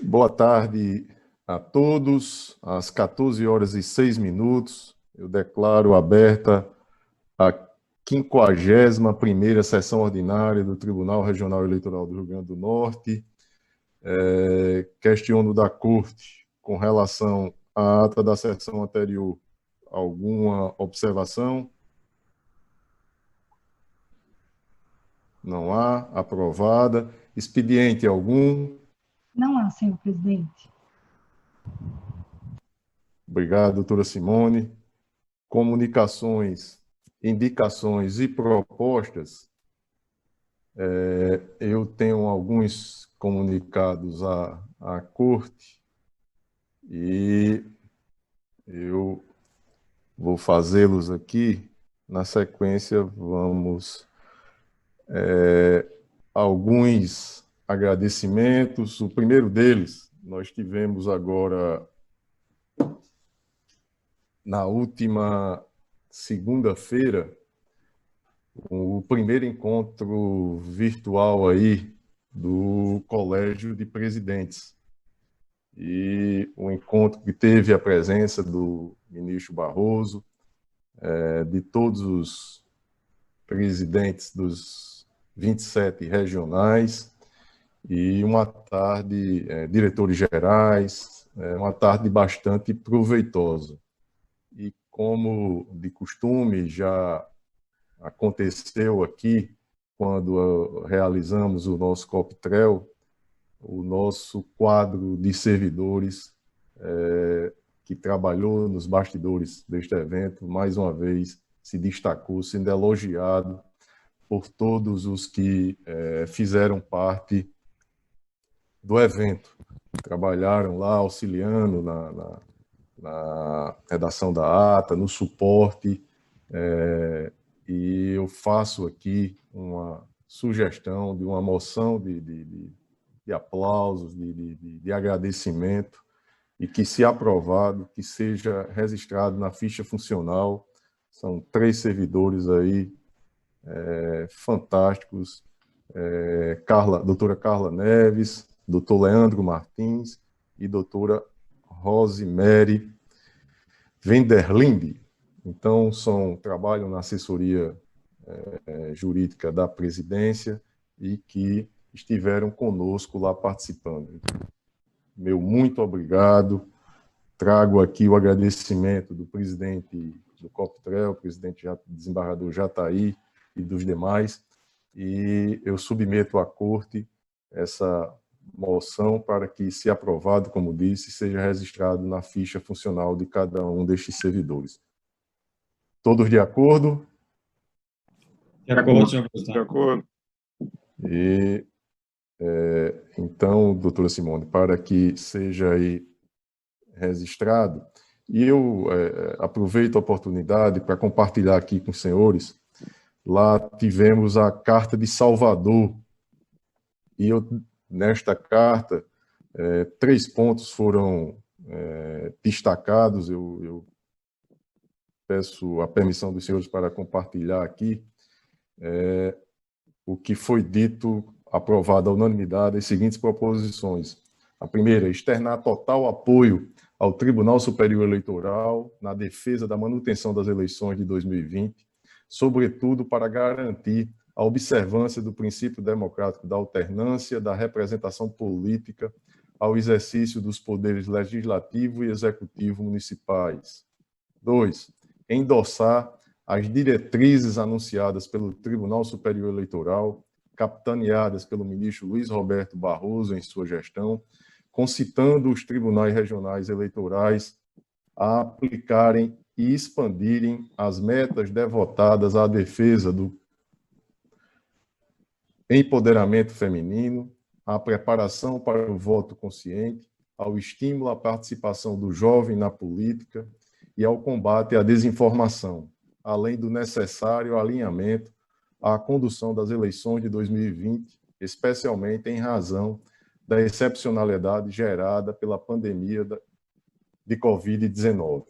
Boa tarde a todos. Às 14h06, eu declaro aberta a 51ª sessão ordinária do Tribunal Regional Eleitoral do Rio Grande do Norte. Questiono da Corte, com relação à ata da sessão anterior, alguma observação? Não há. Aprovada. Expediente algum? Não há, senhor presidente. Obrigado, doutora Simone. Comunicações, indicações e propostas. Eu tenho alguns comunicados à Corte e eu vou fazê-los aqui. Na sequência, vamos alguns agradecimentos. O primeiro deles, nós tivemos agora, na última segunda-feira, o primeiro encontro virtual aí do Colégio de Presidentes. E um encontro que teve a presença do ministro Barroso, de todos os presidentes dos 27 regionais, e uma tarde, diretores gerais, uma tarde bastante proveitosa. E como de costume já aconteceu aqui, quando realizamos o nosso COPTREL, o nosso quadro de servidores que trabalhou nos bastidores deste evento, mais uma vez se destacou, sendo elogiado por todos os que fizeram parte do evento. Trabalharam lá auxiliando na redação da ata, no suporte, e eu faço aqui uma sugestão de uma moção de aplausos, de agradecimento, e que, se aprovado, que seja registrado na ficha funcional. São 3 servidores aí fantásticos, doutora Carla Neves, doutor Leandro Martins e doutora Rosemary Venderlinde. Então, trabalham na assessoria jurídica da presidência e que estiveram conosco lá participando. Meu muito obrigado. Trago aqui o agradecimento do presidente do COPTREL, o presidente desembargador Jataí e dos demais, e eu submeto à Corte essa moção para que, se aprovado, como disse, seja registrado na ficha funcional de cada um destes servidores. Todos de acordo? De acordo, senhor presidente. De acordo. E, então, doutora Simone, para que seja aí registrado, e eu aproveito a oportunidade para compartilhar aqui com os senhores. Lá tivemos a Carta de Salvador, e nesta carta, 3 pontos foram destacados. Eu peço a permissão dos senhores para compartilhar aqui o que foi dito, aprovado à unanimidade, as seguintes proposições. A primeira, externar total apoio ao Tribunal Superior Eleitoral na defesa da manutenção das eleições de 2020, sobretudo para garantir a observância do princípio democrático da alternância da representação política ao exercício dos poderes legislativo e executivo municipais. 2. Endossar as diretrizes anunciadas pelo Tribunal Superior Eleitoral, capitaneadas pelo ministro Luiz Roberto Barroso em sua gestão, concitando os tribunais regionais eleitorais a aplicarem e expandirem as metas devotadas à defesa do empoderamento feminino, à preparação para o voto consciente, ao estímulo à participação do jovem na política e ao combate à desinformação, além do necessário alinhamento à condução das eleições de 2020, especialmente em razão da excepcionalidade gerada pela pandemia de Covid-19.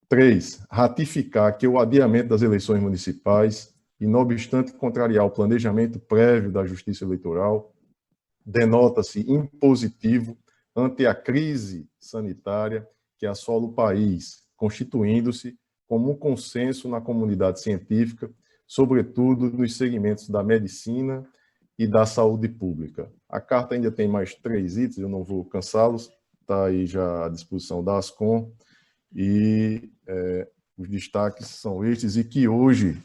3. Ratificar que o adiamento das eleições municipais, e não obstante contrariar o planejamento prévio da Justiça Eleitoral, denota-se impositivo ante a crise sanitária que assola o país, constituindo-se como um consenso na comunidade científica, sobretudo nos segmentos da medicina e da saúde pública. A carta ainda tem mais 3 itens, eu não vou cansá-los, está aí já à disposição da Ascom, e os destaques são estes, e que hoje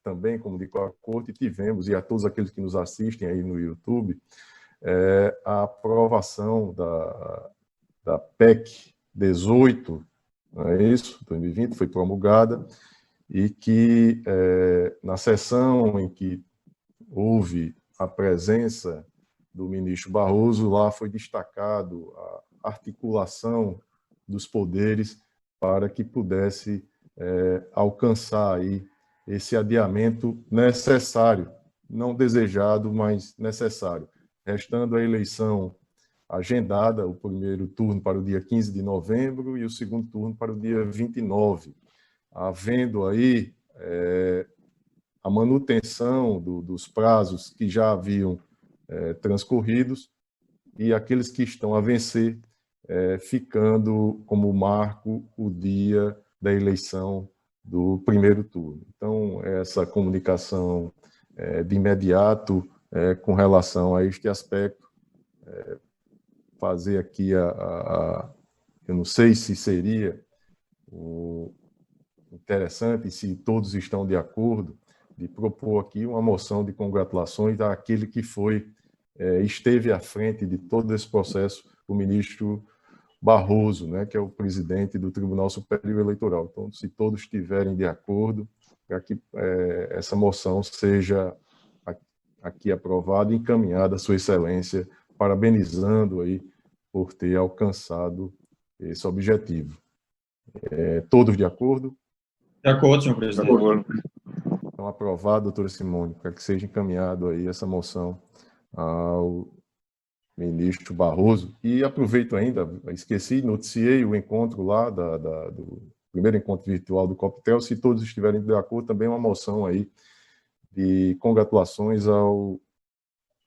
também, como de a Corte, tivemos, e a todos aqueles que nos assistem aí no YouTube, a aprovação da PEC 18, não é isso? 2020, foi promulgada, e que na sessão em que houve a presença do ministro Barroso, lá foi destacado a articulação dos poderes para que pudesse alcançar aí esse adiamento necessário, não desejado, mas necessário, restando a eleição agendada, o primeiro turno para o dia 15 de novembro e o segundo turno para o dia 29, havendo aí a manutenção dos prazos que já haviam transcorridos e aqueles que estão a vencer, ficando como marco o dia da eleição do primeiro turno. Então, essa comunicação de imediato com relação a este aspecto, fazer aqui eu não sei se seria interessante, se todos estão de acordo, de propor aqui uma moção de congratulações àquele que esteve à frente de todo esse processo, o ministro Barroso, né, que é o presidente do Tribunal Superior Eleitoral. Então, se todos estiverem de acordo, para que essa moção seja aqui aprovada e encaminhada à Sua Excelência, parabenizando aí por ter alcançado esse objetivo. Todos de acordo? De acordo, senhor presidente. Então, aprovado, doutora Simone, para que seja encaminhado aí essa moção ao ministro Barroso. E aproveito ainda, noticiei o encontro lá, do primeiro encontro virtual do Coptel, se todos estiverem de acordo, também uma moção aí de congratulações ao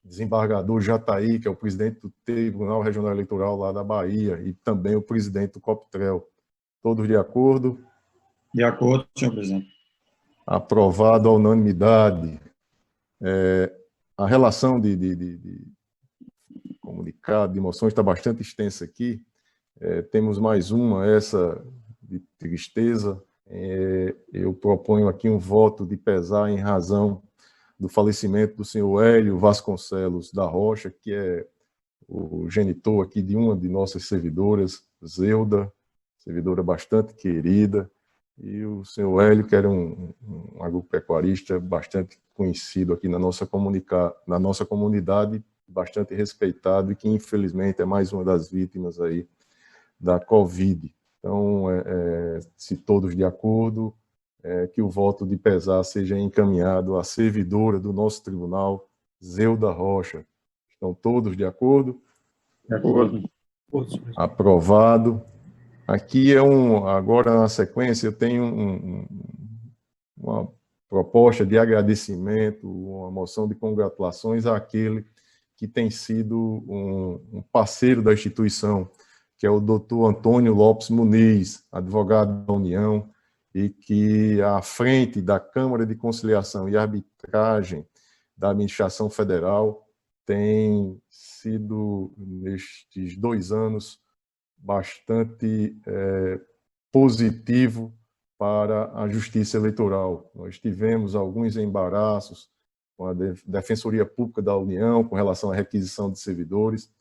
desembargador Jataí, que é o presidente do Tribunal Regional Eleitoral lá da Bahia, e também o presidente do Coptrel. Todos de acordo? De acordo, senhor presidente. Aprovado à unanimidade. A relação de comunicado, de moções, está bastante extensa aqui. Temos mais uma, essa de tristeza. Eu proponho aqui um voto de pesar em razão do falecimento do senhor Hélio Vasconcelos da Rocha, que é o genitor aqui de uma de nossas servidoras, Zeuda, servidora bastante querida, e o senhor Hélio, que era um agropecuarista bastante conhecido aqui na nossa comunidade, bastante respeitado e que, infelizmente, é mais uma das vítimas aí da Covid. Então, se todos de acordo, que o voto de pesar seja encaminhado à servidora do nosso tribunal, Zeuda Rocha. Estão todos de acordo? De acordo. Aprovado. Aqui agora na sequência, eu tenho uma proposta de agradecimento, uma moção de congratulações àquele que tem sido um parceiro da instituição, que é o doutor Antônio Lopes Muniz, advogado da União, e que, à frente da Câmara de Conciliação e Arbitragem da Administração Federal, tem sido, nestes 2 anos, bastante positivo para a Justiça Eleitoral. Nós tivemos alguns embaraços com a Defensoria Pública da União com relação à requisição de servidores,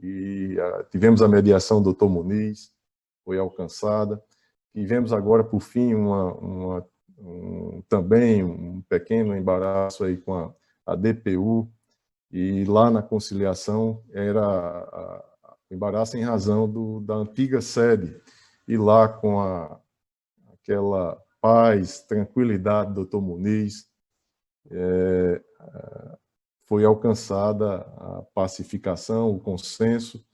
e tivemos a mediação do Dr. Muniz, foi alcançada. Tivemos agora, por fim, também um pequeno embaraço aí com a DPU, e lá na conciliação era embaraço em razão da antiga sede, e lá com aquela paz, tranquilidade do Dr. Muniz, foi alcançada a pacificação, o consenso,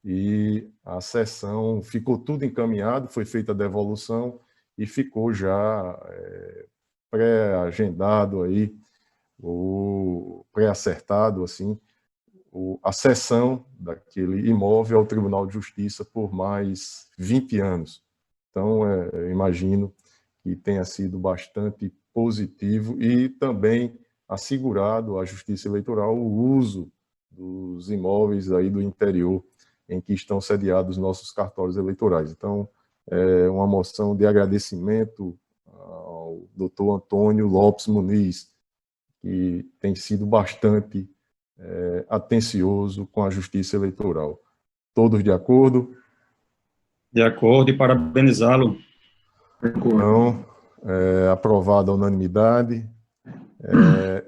e a sessão ficou tudo encaminhado, foi feita a devolução e ficou já pré-agendado aí, ou pré-acertado, assim, a cessão daquele imóvel ao Tribunal de Justiça por mais 20 anos. Então, eu imagino que tenha sido bastante positivo e também assegurado à Justiça Eleitoral o uso dos imóveis aí do interior em que estão sediados nossos cartórios eleitorais. Então, é uma moção de agradecimento ao doutor Antônio Lopes Muniz, que tem sido bastante atencioso com a Justiça Eleitoral. Todos de acordo? De acordo, e parabenizá-lo. Então, aprovada a unanimidade.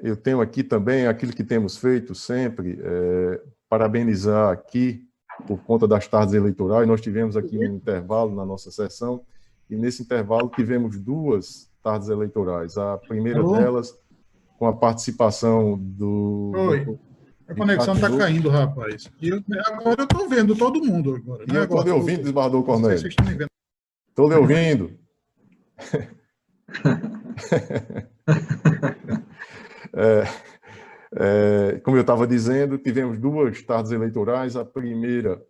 Eu tenho aqui também aquilo que temos feito sempre, parabenizar aqui, por conta das tardes eleitorais, nós tivemos aqui um intervalo na nossa sessão, e nesse intervalo tivemos 2 tardes eleitorais. A primeira delas, com a participação do... Oi, a conexão está caindo, rapaz. Agora eu estou vendo todo mundo. Agora, e eu estou lhe ouvindo, Desbardou Cornélio. Vocês estão me vendo. Estou lhe ouvindo. Como eu estava dizendo, tivemos 2 tardes eleitorais, a primeira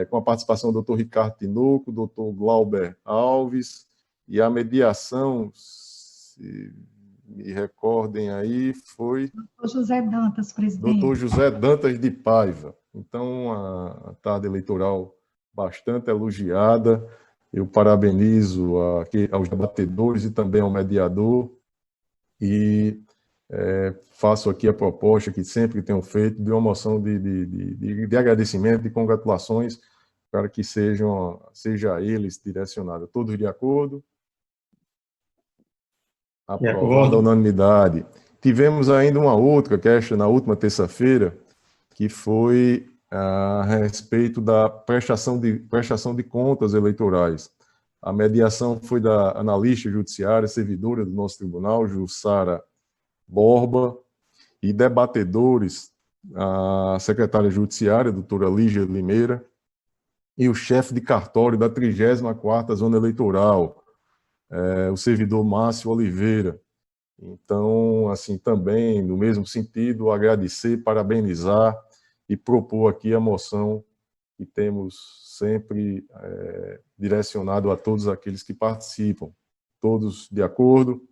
com a participação do Dr. Ricardo Tinoco, Dr. Glauber Alves, e a mediação, se me recordem aí, foi... Dr. José Dantas, presidente. Dr. José Dantas de Paiva. Então, a tarde eleitoral bastante elogiada. Eu parabenizo aos debatedores e também ao mediador, e faço aqui a proposta que sempre tenho feito de uma moção de agradecimento, de congratulações, para que seja a eles direcionada. Todos de acordo? Aprovada a unanimidade. Tivemos ainda uma outra queixa na última terça-feira, que foi a respeito da prestação de contas eleitorais. A mediação foi da analista judiciária, servidora do nosso tribunal, Jussara Borba, e debatedores, a secretária judiciária, doutora Lígia Limeira, e o chefe de cartório da 34ª Zona Eleitoral, o servidor Márcio Oliveira. Então, assim, também, no mesmo sentido, agradecer, parabenizar e propor aqui a moção que temos sempre direcionado a todos aqueles que participam. Todos de acordo?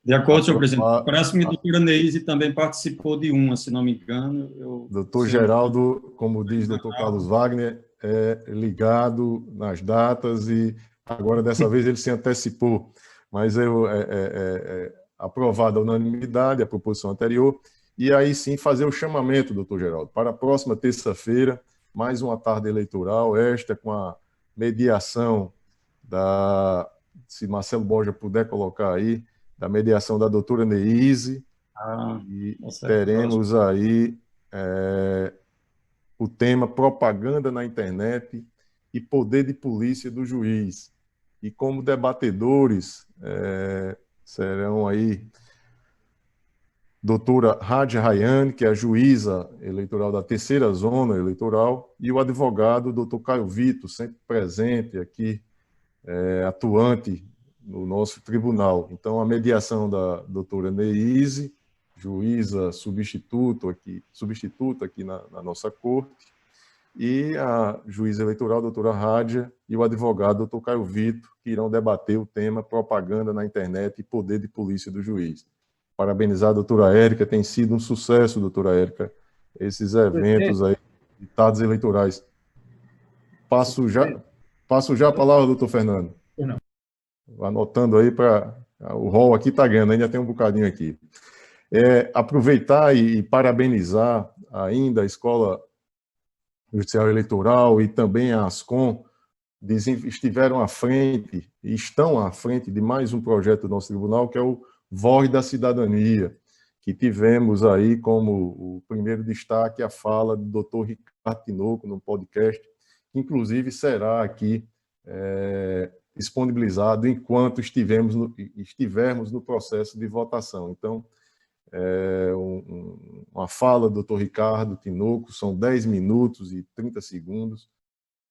De acordo, senhor presidente. Parece-me que a doutora Neise também participou de uma, se não me engano. Doutor Geraldo, como diz o doutor Carlos Wagner, é ligado nas datas e agora, dessa vez, ele se antecipou. Mas aprovada a unanimidade, a proposição anterior, e aí sim fazer o chamamento, doutor Geraldo, para a próxima terça-feira, mais uma tarde eleitoral, esta com a mediação se Marcelo Borja puder colocar aí, da mediação da doutora Neise, e teremos aí o tema propaganda na internet e poder de polícia do juiz. E como debatedores serão aí doutora Rádia Rayane, que é a juíza eleitoral da 3ª Zona Eleitoral, e o advogado doutor Caio Vito, sempre presente aqui, atuante no nosso tribunal. Então, a mediação da doutora Neise, juíza substituta aqui na nossa corte, e a juíza eleitoral, doutora Rádia, e o advogado, doutor Caio Vito, que irão debater o tema propaganda na internet e poder de polícia do juiz. Parabenizar a doutora Érica, tem sido um sucesso, doutora Érica, esses eventos aí, de tardes eleitorais. Passo já a palavra, doutor Fernando. Não. Anotando aí para... O rol aqui está ganhando, ainda tem um bocadinho aqui. Aproveitar e parabenizar ainda a Escola Judicial Eleitoral e também a ASCOM, estiveram à frente e estão à frente de mais um projeto do nosso tribunal, que é o Voz da Cidadania, que tivemos aí como o primeiro destaque a fala do Dr. Ricardo Tinoco no podcast, que inclusive será aqui disponibilizado enquanto estivermos no processo de votação. Então, uma fala do Dr. Ricardo Tinoco, são 10 minutos e 30 segundos,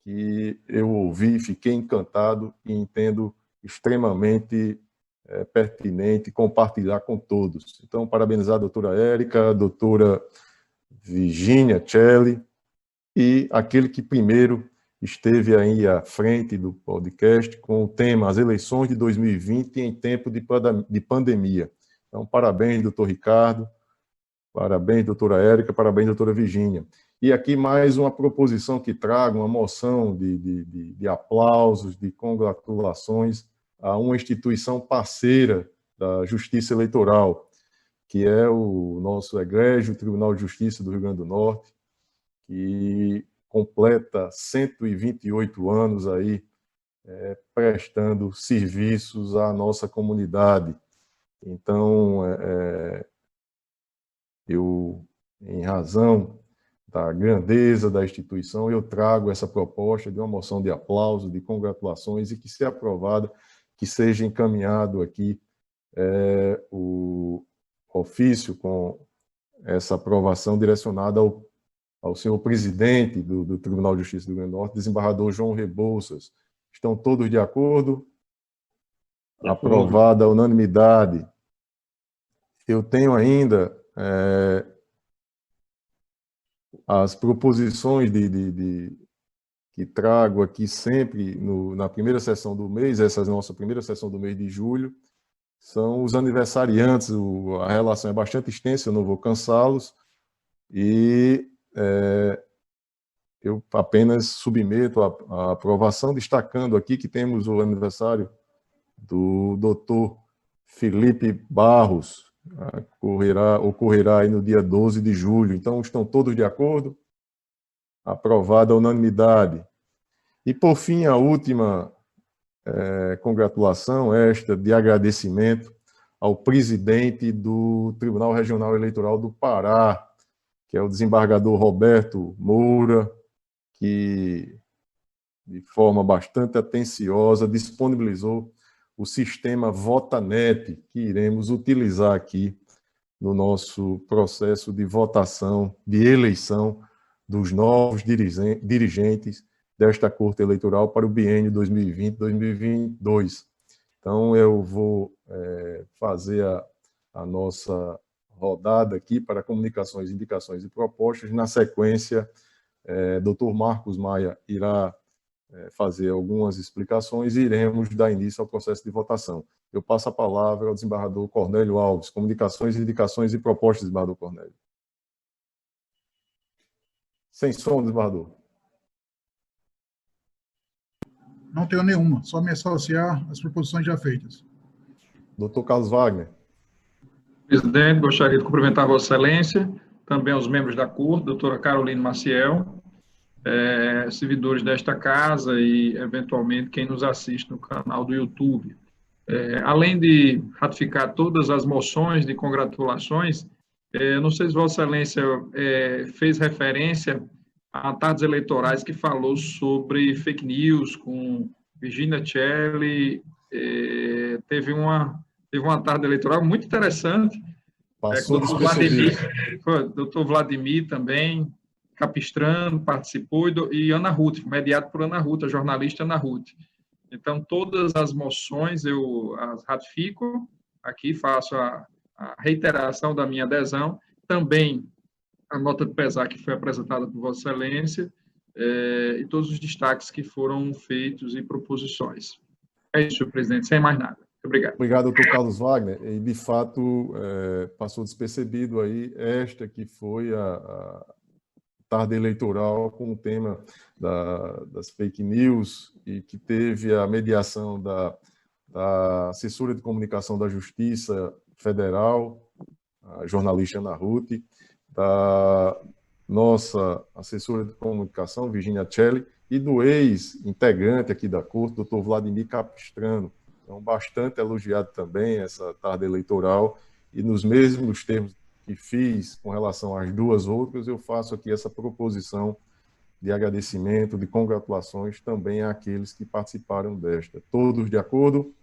que eu ouvi, fiquei encantado e entendo extremamente pertinente compartilhar com todos. Então, parabenizar a doutora Érica, a doutora Virginia Celli, e aquele que primeiro esteve aí à frente do podcast com o tema As eleições de 2020 em tempo de pandemia. Então, parabéns, doutor Ricardo, parabéns, doutora Érica, parabéns, doutora Virginia. E aqui mais uma proposição que traga uma moção de aplausos, de congratulações a uma instituição parceira da Justiça Eleitoral, que é o nosso egrégio Tribunal de Justiça do Rio Grande do Norte, que completa 128 anos aí prestando serviços à nossa comunidade. Então, eu, em razão da grandeza da instituição, eu trago essa proposta de uma moção de aplauso, de congratulações, e que, se aprovada, que seja encaminhado aqui o ofício com essa aprovação direcionada ao senhor presidente do Tribunal de Justiça do Rio Grande do Norte, desembargador João Rebouças. Estão todos de acordo? Aprovada a unanimidade. Eu tenho ainda as proposições que trago aqui sempre na primeira sessão do mês, essa é a nossa primeira sessão do mês de julho, são os aniversariantes. A relação é bastante extensa, eu não vou cansá-los, e eu apenas submeto a aprovação, destacando aqui que temos o aniversário do doutor Felipe Barros, ocorrerá aí no dia 12 de julho. Então, estão todos de acordo? Aprovada a unanimidade. E, por fim, a última congratulação, esta de agradecimento ao presidente do Tribunal Regional Eleitoral do Pará, que é o desembargador Roberto Moura, que, de forma bastante atenciosa, disponibilizou o sistema VotaNet, que iremos utilizar aqui no nosso processo de votação, de eleição dos novos dirigentes desta Corte Eleitoral para o biênio 2020-2022. Então, eu vou fazer a nossa rodada aqui para comunicações, indicações e propostas. Na sequência, Dr. Marcos Maia irá fazer algumas explicações e iremos dar início ao processo de votação. Eu passo a palavra ao desembargador Cornélio Alves. Comunicações, indicações e propostas, desembargador Cornélio. Sem som, desembargador. Não tenho nenhuma, só me associar às proposições já feitas. Doutor Carlos Wagner. Presidente, gostaria de cumprimentar Vossa Excelência, também aos membros da Corte, doutora Carolina Maciel, servidores desta casa e, eventualmente, quem nos assiste no canal do YouTube. Além de ratificar todas as moções de congratulações, não sei se Vossa Excelência fez referência a tardes eleitorais que falou sobre fake news com Virginia Celli. Teve uma tarde eleitoral muito interessante. Passou doutor Vladimir também, Capistrano participou, e Ana Ruth, mediado por Ana Ruth, a jornalista Ana Ruth. Então, todas as moções eu as ratifico, aqui faço a reiteração da minha adesão, também a nota de pesar que foi apresentada por Vossa Excelência, e todos os destaques que foram feitos e proposições. É isso, senhor presidente, sem mais nada. Obrigado. Obrigado, doutor Carlos Wagner. E, de fato, passou despercebido aí esta que foi a tarde eleitoral com o tema das fake news, e que teve a mediação da assessora de comunicação da Justiça Federal, a jornalista Ana Ruth, da nossa assessora de comunicação, Virginia Celli, e do ex-integrante aqui da Corte, doutor Vladimir Capistrano. Então, bastante elogiado também essa tarde eleitoral, e nos mesmos termos que fiz com relação às duas outras, eu faço aqui essa proposição de agradecimento, de congratulações também àqueles que participaram desta. Todos de acordo?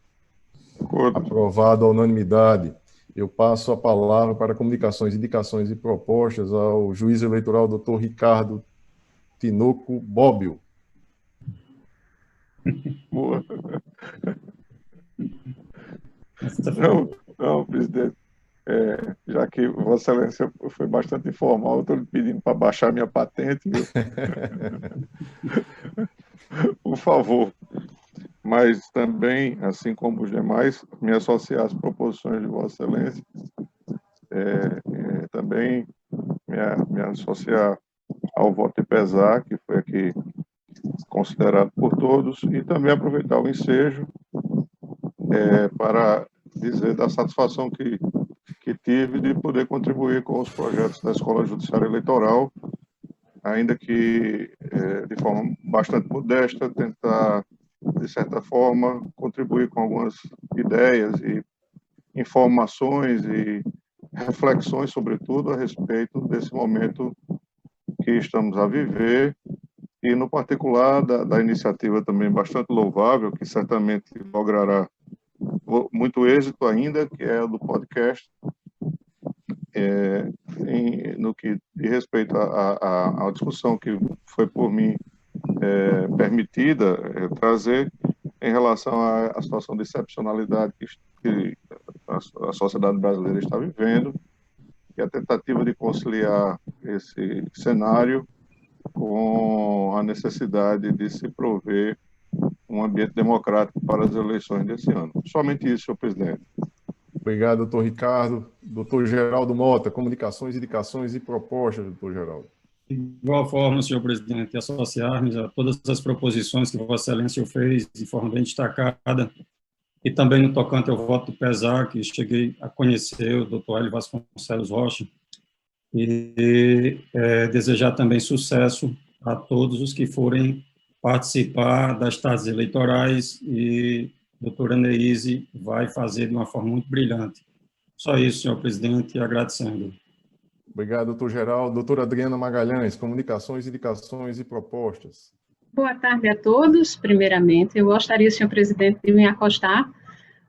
Acordo. Aprovado à unanimidade. Eu passo a palavra para comunicações, indicações e propostas ao juiz eleitoral, doutor Ricardo Tinoco Bobbio. Não, presidente. Já que Vossa Excelência foi bastante informal, eu estou lhe pedindo para baixar minha patente, viu? Por favor. Mas também, assim como os demais, me associar às proposições de Vossa Excelência, também me associar ao voto de pesar, que foi aqui considerado por todos, e também aproveitar o ensejo para dizer da satisfação que tive de poder contribuir com os projetos da Escola Judiciária Eleitoral, ainda que de forma bastante modesta, tentar, de certa forma, contribuir com algumas ideias e informações e reflexões, sobretudo, a respeito desse momento que estamos a viver, e, no particular, da iniciativa também bastante louvável, que certamente logrará muito êxito ainda, que é o do podcast, no que diz respeito à discussão que foi por mim permitida trazer em relação à situação de excepcionalidade que a sociedade brasileira está vivendo, e a tentativa de conciliar esse cenário com a necessidade de se prover um ambiente democrático para as eleições desse ano. Somente isso, senhor presidente. Obrigado, doutor Ricardo. Doutor Geraldo Mota, comunicações, indicações e propostas, doutor Geraldo. De igual forma, senhor presidente, associar-nos a todas as proposições que Vossa Excelência fez de forma bem destacada, e também no tocante ao voto de pesar, que cheguei a conhecer o doutor Hélio Vasconcelos Rocha, e desejar também sucesso a todos os que forem participar das tardes eleitorais, e a doutora Neise vai fazer de uma forma muito brilhante. Só isso, senhor presidente, e agradecendo. Obrigado, doutor Geraldo. Doutora Adriana Magalhães, comunicações, indicações e propostas. Boa tarde a todos. Primeiramente, eu gostaria, senhor presidente, de me acostar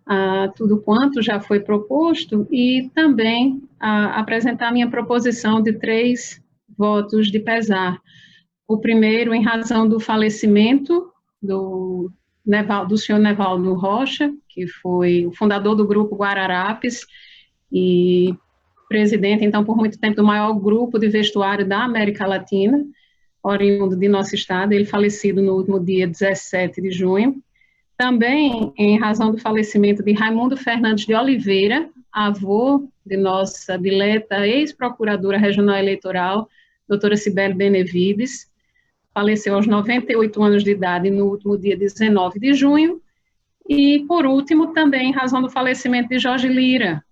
a tudo quanto já foi proposto e também apresentar minha proposição de 3 votos de pesar. O primeiro, em razão do falecimento do senhor Nevaldo Rocha, que foi o fundador do grupo Guararapes e presidente, então, por muito tempo, do maior grupo de vestuário da América Latina, oriundo de nosso estado, ele falecido no último dia 17 de junho. Também, em razão do falecimento de Raimundo Fernandes de Oliveira, avô de nossa dileta ex-procuradora regional eleitoral, doutora Cibele Benevides, faleceu aos 98 anos de idade no último dia 19 de junho. E, por último, também em razão do falecimento de Jorge Lira,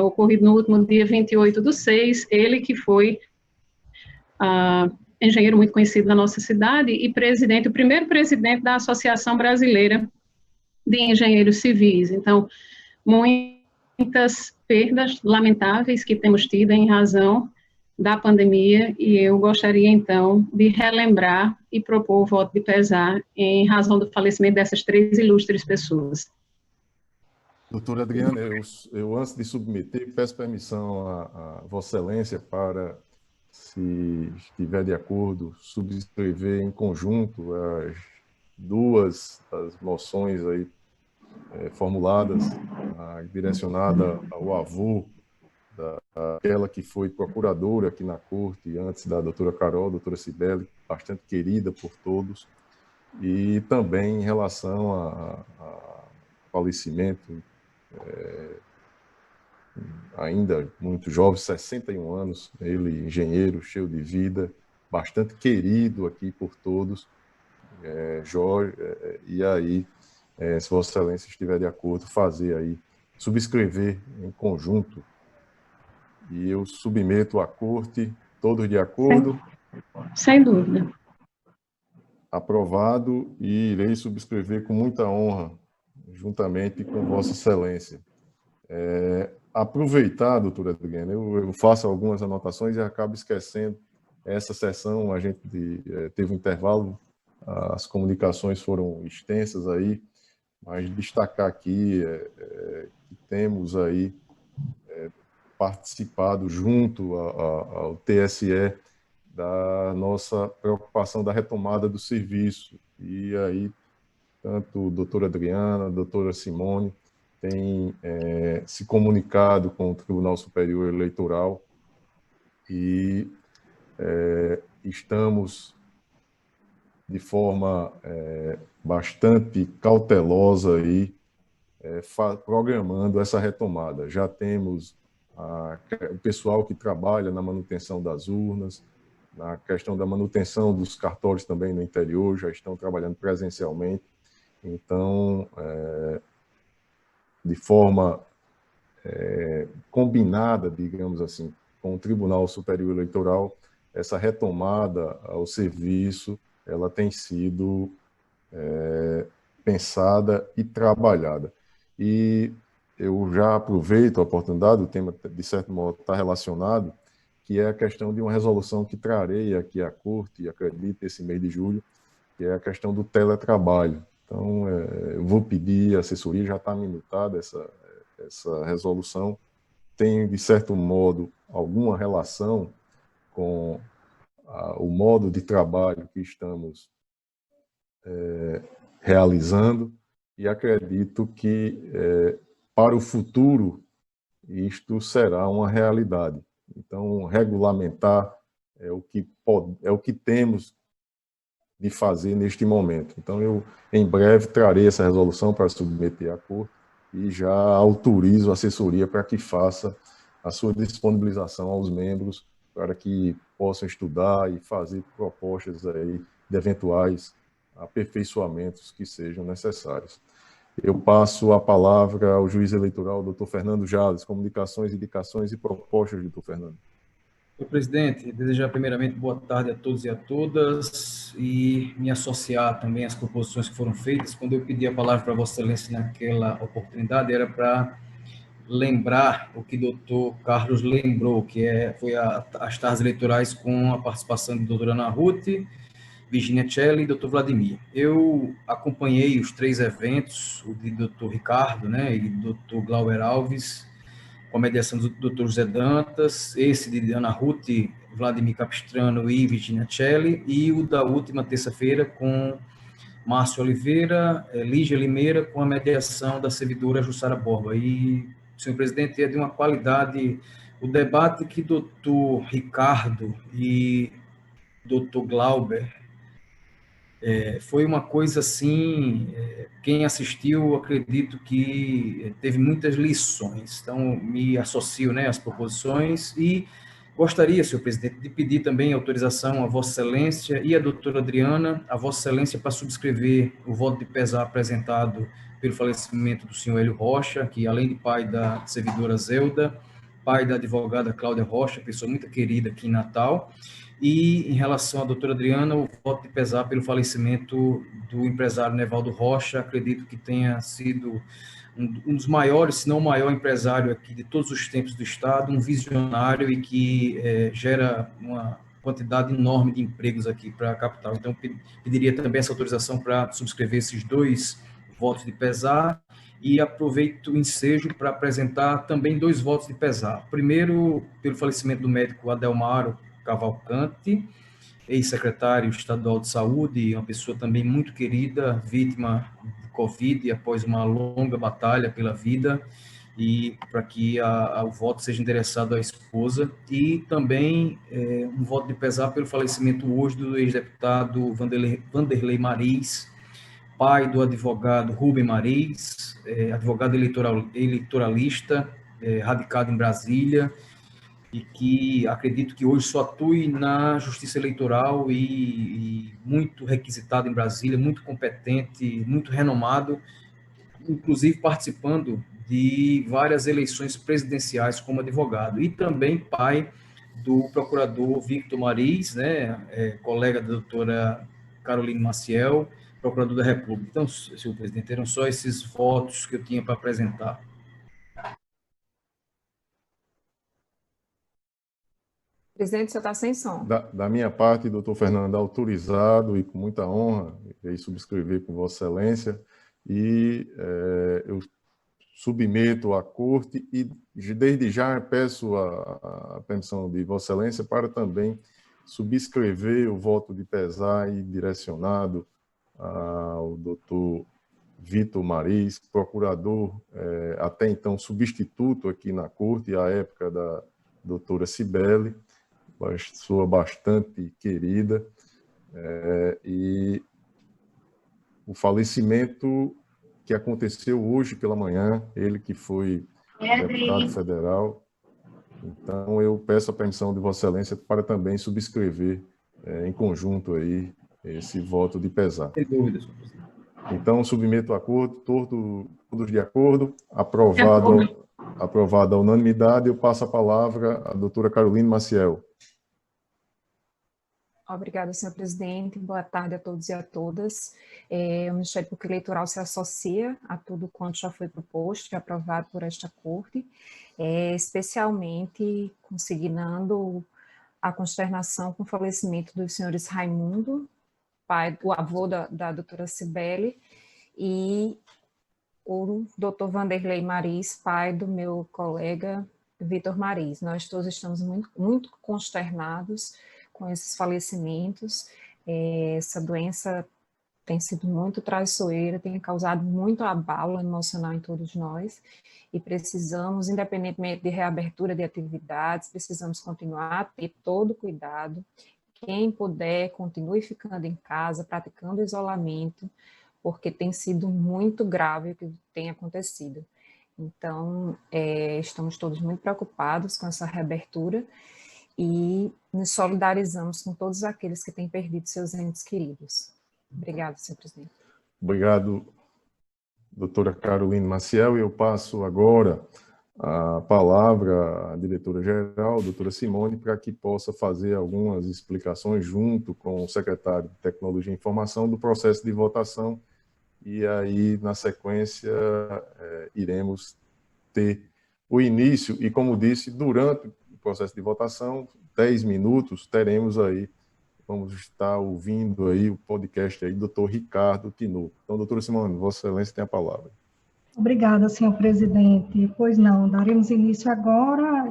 ocorrido no último dia 28/6, ele que foi engenheiro muito conhecido na nossa cidade e presidente, o primeiro presidente da Associação Brasileira de Engenheiros Civis. Então, muitas perdas lamentáveis que temos tido em razão da pandemia, e eu gostaria, então, de relembrar e propor o voto de pesar em razão do falecimento dessas 3 ilustres pessoas. Doutora Adriana, eu antes de submeter, peço permissão a Vossa Excelência para, se estiver de acordo, subscrever em conjunto as 2 as moções aí formuladas, direcionada ao avô daquela que foi procuradora aqui na corte antes da doutora Carol, doutora Cibele, bastante querida por todos, e também em relação ao falecimento, ainda muito jovem, 61 anos, ele engenheiro, cheio de vida, bastante querido aqui por todos, Jorge, e aí, se Vossa Excelência estiver de acordo, fazer aí, subscrever em conjunto, e eu submeto à corte, todos de acordo? Sem dúvida. Aprovado, e irei subscrever com muita honra, juntamente com Vossa Excelência. Aproveitar, doutora Adriana, eu faço algumas anotações e acabo esquecendo. Essa sessão, a gente teve um intervalo, as comunicações foram extensas aí, mas destacar aqui que temos aí participado junto ao TSE da nossa preocupação da retomada do serviço. E aí, tanto a doutora Adriana, a doutora Simone, tem se comunicado com o Tribunal Superior Eleitoral e estamos de forma bastante cautelosa aí, programando essa retomada. Já temos o pessoal que trabalha na manutenção das urnas, na questão da manutenção dos cartórios também no interior, já estão trabalhando presencialmente. Então, de forma combinada, digamos assim, com o Tribunal Superior Eleitoral, essa retomada ao serviço, ela tem sido pensada e trabalhada. E eu já aproveito a oportunidade, o tema, de certo modo, está relacionado, que é a questão de uma resolução que trarei aqui à Corte, e acredito, esse mês de julho, que é a questão do teletrabalho. Então, eu vou pedir, a assessoria já está minutada, essa resolução tem, de certo modo, alguma relação com o modo de trabalho que estamos realizando, e acredito que, para o futuro, isto será uma realidade. Então, regulamentar é o que temos de fazer neste momento. Então, eu, em breve, trarei essa resolução para submeter à Corte e já autorizo a assessoria para que faça a sua disponibilização aos membros para que possam estudar e fazer propostas aí de eventuais aperfeiçoamentos que sejam necessários. Eu passo a palavra ao juiz eleitoral, doutor Fernando Jales, comunicações, indicações e propostas, doutor Fernando. Senhor presidente, desejar primeiramente boa tarde a todos e a todas e me associar também às proposições que foram feitas. Quando eu pedi a palavra para Vossa Excelência naquela oportunidade, era para lembrar o que o doutor Carlos lembrou, que foi as tardes eleitorais com a participação de doutora Ana Ruth, Virginia Celli e doutor Vladimir. Eu acompanhei os 3 eventos, o de doutor Ricardo, né, e doutor Glauber Alves, com a mediação do doutor José Dantas, esse de Ana Ruth, Vladimir Capistrano e Virginia Celli, e o da última terça-feira com Márcio Oliveira, Lígia Limeira, com a mediação da servidora Jussara Borba. E, senhor presidente, é de uma qualidade o debate que doutor Ricardo e doutor Glauber foi uma coisa assim, quem assistiu, acredito que teve muitas lições. Então, me associo, né, às proposições e gostaria, senhor presidente, de pedir também autorização a Vossa Excelência e a doutora Adriana, a Vossa Excelência, para subscrever o voto de pesar apresentado pelo falecimento do senhor Hélio Rocha, que além de pai da servidora Zelda, pai da advogada Cláudia Rocha, pessoa muito querida aqui em Natal. E, em relação à doutora Adriana, o voto de pesar pelo falecimento do empresário Nevaldo Rocha, acredito que tenha sido um dos maiores, se não o maior empresário aqui de todos os tempos do Estado, um visionário e que gera uma quantidade enorme de empregos aqui para a capital. Então, pediria também essa autorização para subscrever esses 2 votos de pesar e aproveito o ensejo para apresentar também 2 votos de pesar. Primeiro, pelo falecimento do médico Adelmaro Cavalcante, ex-secretário estadual de saúde, uma pessoa também muito querida, vítima de Covid após uma longa batalha pela vida, e para que o voto seja endereçado à esposa, e também um voto de pesar pelo falecimento hoje do ex-deputado Vanderlei Mariz, pai do advogado Rubem Mariz, advogado eleitoralista, radicado em Brasília, e que acredito que hoje só atue na justiça eleitoral e muito requisitado em Brasília, muito competente, muito renomado, inclusive participando de várias eleições presidenciais como advogado, e também pai do procurador Victor Mariz, né, colega da doutora Caroline Maciel, procurador da República. Então, senhor presidente, eram só esses votos que eu tinha para apresentar. Presidente, o senhor está sem som. Da minha parte, doutor Fernando, autorizado e com muita honra, irei subscrever com Vossa Excelência, e eu submeto à Corte e, desde já, peço a permissão de Vossa Excelência para também subscrever o voto de pesar e direcionado ao doutor Vitor Maris, procurador, até então substituto aqui na corte, à época da doutora Cibele, pessoa bastante querida, e o falecimento que aconteceu hoje pela manhã, ele que foi deputado federal. Então, eu peço a permissão de Vossa Excelência para também subscrever em conjunto aí esse voto de pesar. Sem dúvida, senhor presidente. Então, submeto a acordo, todos de acordo, aprovado a unanimidade. Eu passo a palavra à doutora Caroline Maciel. Obrigada, senhor presidente. Boa tarde a todos e a todas. O Ministério Público Eleitoral se associa a tudo quanto já foi proposto e aprovado por esta Corte, especialmente consignando a consternação com o falecimento dos senhores Raimundo, o avô da doutora Cibele, e o doutor Vanderlei Maris, pai do meu colega Vitor Maris. Nós todos estamos muito, muito consternados com esses falecimentos. Essa doença tem sido muito traiçoeira, tem causado muito abalo emocional em todos nós, e precisamos, independentemente de reabertura de atividades, precisamos continuar a ter todo o cuidado. Quem puder, continue ficando em casa, praticando isolamento, porque tem sido muito grave o que tem acontecido. Então, estamos todos muito preocupados com essa reabertura e nos solidarizamos com todos aqueles que têm perdido seus entes queridos. Obrigada, senhor presidente. Obrigado, doutora Caroline Maciel. Eu passo agora a palavra à diretora-geral, doutora Simone, para que possa fazer algumas explicações junto com o secretário de Tecnologia e Informação do processo de votação, e aí, na sequência, iremos ter o início, e como disse, durante o processo de votação, 10 minutos, teremos aí, vamos estar ouvindo aí o podcast aí do doutor Ricardo Tinoco. Então, doutora Simone, Vossa Excelência tem a palavra. Obrigada, senhor presidente. Pois não, daremos início agora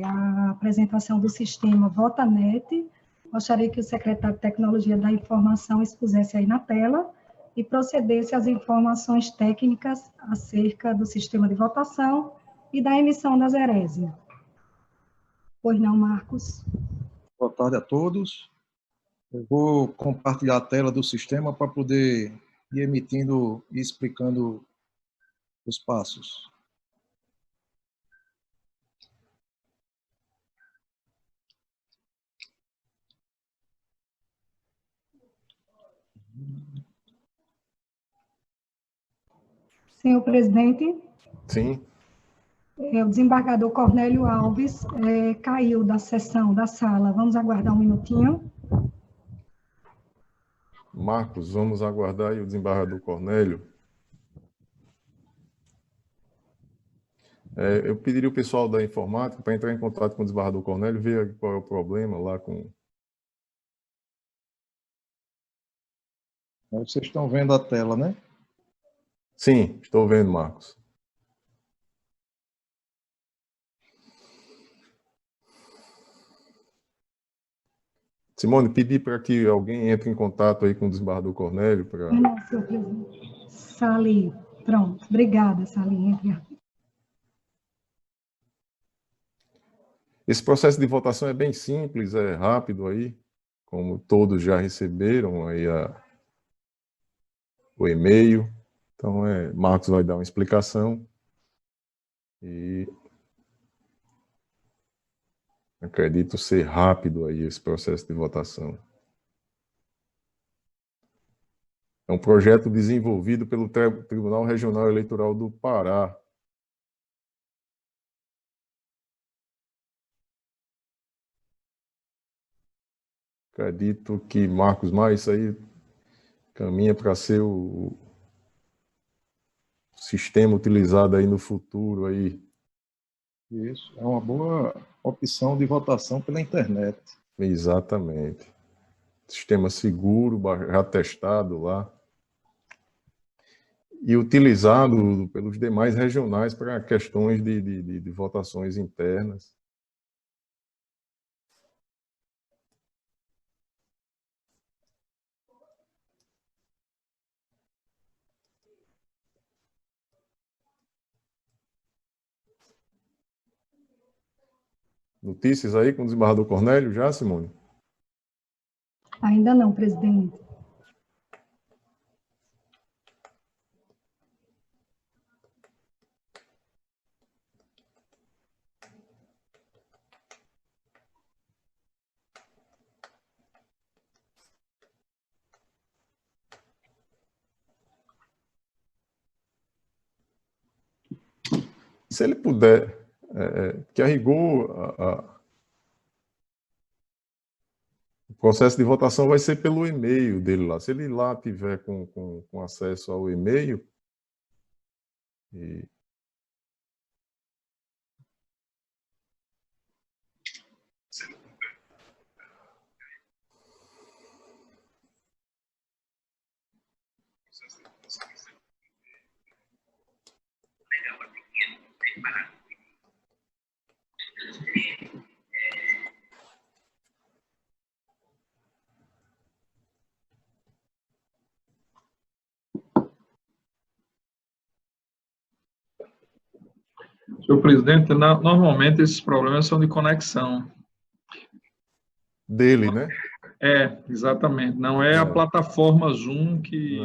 à apresentação do sistema VotaNet. Gostaria que o secretário de Tecnologia da Informação expusesse aí na tela e procedesse às informações técnicas acerca do sistema de votação e da emissão das herésias. Pois não, Marcos? Boa tarde a todos. Eu vou compartilhar a tela do sistema para poder ir emitindo e explicando os passos. Senhor presidente? Sim. O desembargador Cornélio Alves caiu da sessão, da sala. Vamos aguardar um minutinho. Marcos, vamos aguardar aí o desembargador Cornélio. Eu pediria o pessoal da informática para entrar em contato com o desembargador Cornélio, ver qual é o problema lá com... Vocês estão vendo a tela, né? Sim, estou vendo, Marcos. Simone, pedi para que alguém entre em contato aí com o desembargador Cornélio para... Não, senhor presidente. Sali, pronto. Obrigada, Sali. Esse processo de votação é bem simples, é rápido aí, como todos já receberam aí o e-mail. Então, Marcos vai dar uma explicação e acredito ser rápido aí esse processo de votação. É um projeto desenvolvido pelo Tribunal Regional Eleitoral do Pará. Acredito que, Marcos, mais isso aí caminha para ser o sistema utilizado aí no futuro aí. Isso, é uma boa opção de votação pela internet. Exatamente. Sistema seguro, já testado lá. E utilizado pelos demais regionais para questões de votações internas. Notícias aí com o desembargador Cornélio já, Simone? Ainda não, presidente. Se ele puder, que a rigor, o processo de votação vai ser pelo e-mail dele lá. Se ele lá tiver com acesso ao e-mail, Senhor presidente, normalmente esses problemas são de conexão. dele, né? Exatamente. Não é a plataforma Zoom que...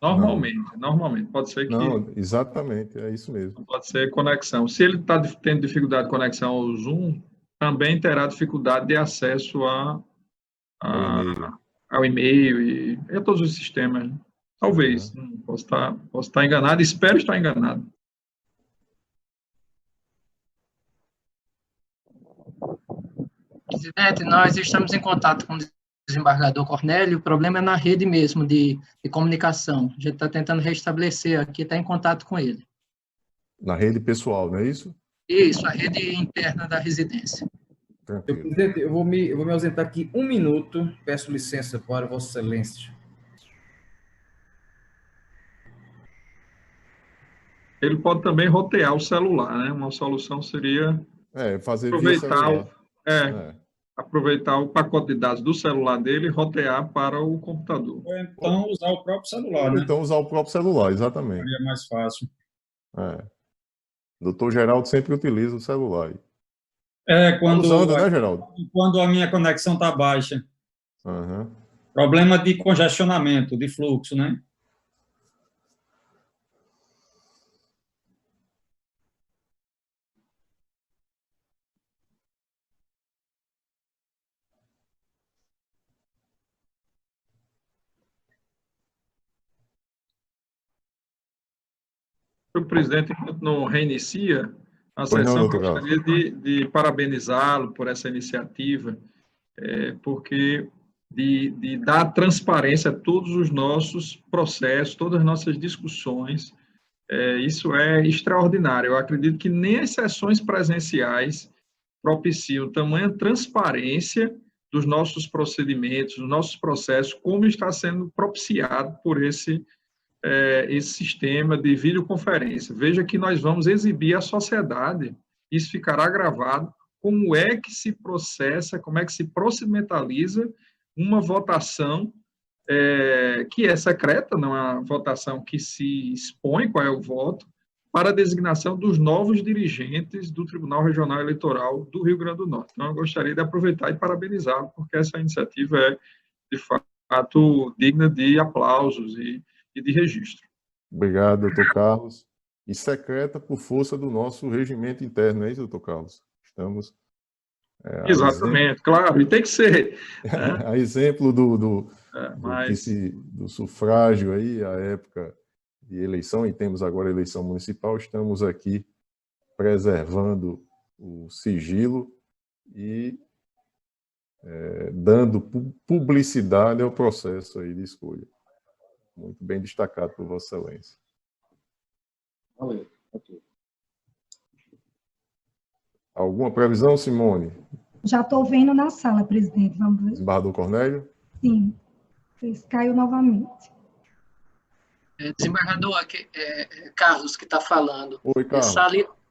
Normalmente. Pode ser que... Não, exatamente, é isso mesmo. Pode ser conexão. Se ele está tendo dificuldade de conexão ao Zoom, também terá dificuldade de acesso ao e-mail e a todos os sistemas. Talvez. Posso estar enganado, espero estar enganado. Presidente, nós estamos em contato com o desembargador Cornélio, o problema é na rede mesmo de comunicação. A gente está tentando restabelecer aqui, está em contato com ele. Na rede pessoal, não é isso? Isso, a rede interna da residência. Tranquilo. Presidente, eu vou me ausentar aqui 1 minuto, peço licença para Vossa Excelência. Ele pode também rotear o celular, né? Uma solução seria fazer via celular. Aproveitar o pacote de dados do celular dele e rotear para o computador. Ou então usar o próprio celular, né? Então usar o próprio celular, exatamente. Seria mais fácil. Doutor Geraldo sempre utiliza o celular. Quando, usando, né, Geraldo? Quando a minha conexão está baixa. Uhum. Problema de congestionamento, de fluxo, né? O presidente, enquanto não reinicia a sessão, eu gostaria de parabenizá-lo por essa iniciativa, porque de dar transparência a todos os nossos processos, todas as nossas discussões, isso é extraordinário. Eu acredito que nem as sessões presenciais propiciam tamanha transparência dos nossos procedimentos, dos nossos processos, como está sendo propiciado por esse sistema de videoconferência. Veja que nós vamos exibir à sociedade, isso ficará gravado, como é que se processa, como é que se procedimentaliza uma votação que é secreta, não é uma votação que se expõe qual é o voto, para a designação dos novos dirigentes do Tribunal Regional Eleitoral do Rio Grande do Norte. Então, eu gostaria de aproveitar e parabenizá-lo, porque essa iniciativa é, de fato, digna de aplausos e de registro. Obrigado, doutor Carlos. E secreta por força do nosso regimento interno, não é isso, doutor Carlos? Estamos... Exatamente, claro, e tem que ser. A exemplo do sufrágio aí, a época de eleição, e temos agora a eleição municipal, estamos aqui preservando o sigilo e dando publicidade ao processo aí de escolha. Muito bem destacado por Vossa Excelência. Valeu. Okay. Alguma previsão, Simone? Já estou vendo na sala, presidente. Vamos ver. Desembargador Cornélio? Sim. Caiu novamente. Desembargador, Carlos, que está falando. Oi, Carlos.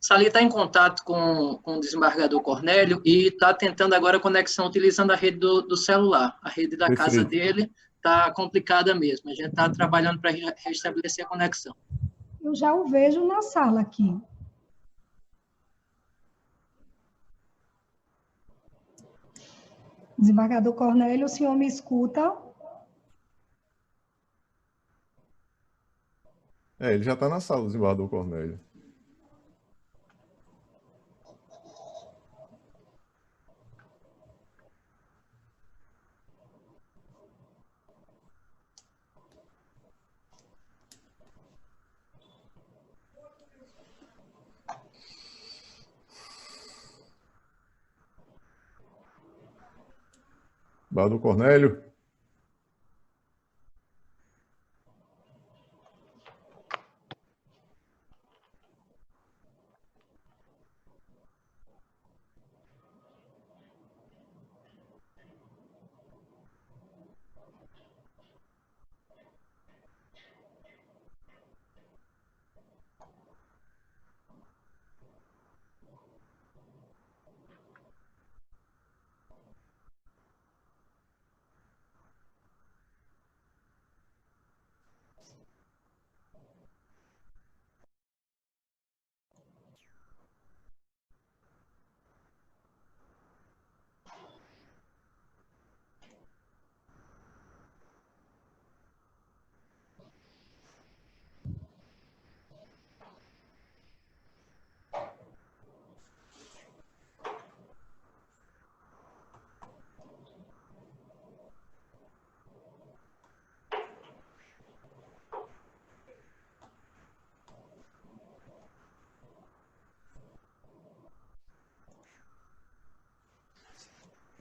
Sali está em contato com o desembargador Cornélio e está tentando agora a conexão utilizando a rede do celular. A rede da casa dele está complicada mesmo. A gente está trabalhando para restabelecer a conexão. Eu já o vejo na sala aqui. Desembargador Cornélio, o senhor me escuta? Ele já está na sala, o desembargador Cornélio. Desembargador Cornélio.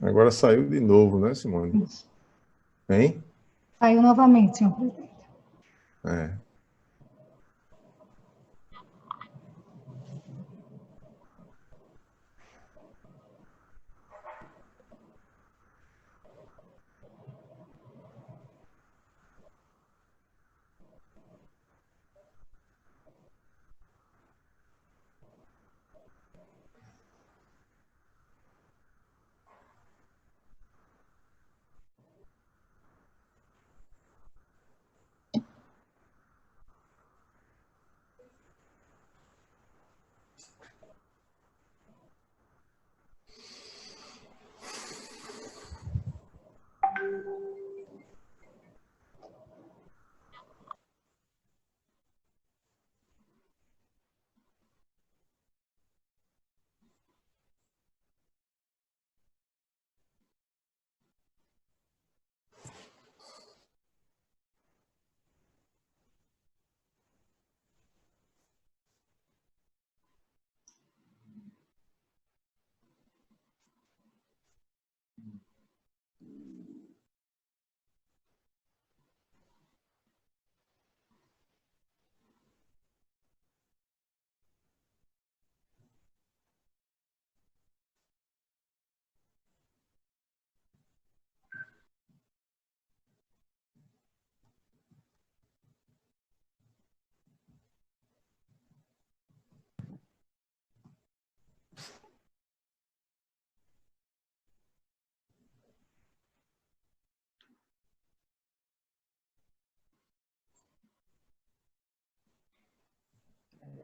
Agora saiu de novo, né, Simone? Isso. Hein? Saiu novamente, senhor presidente. É.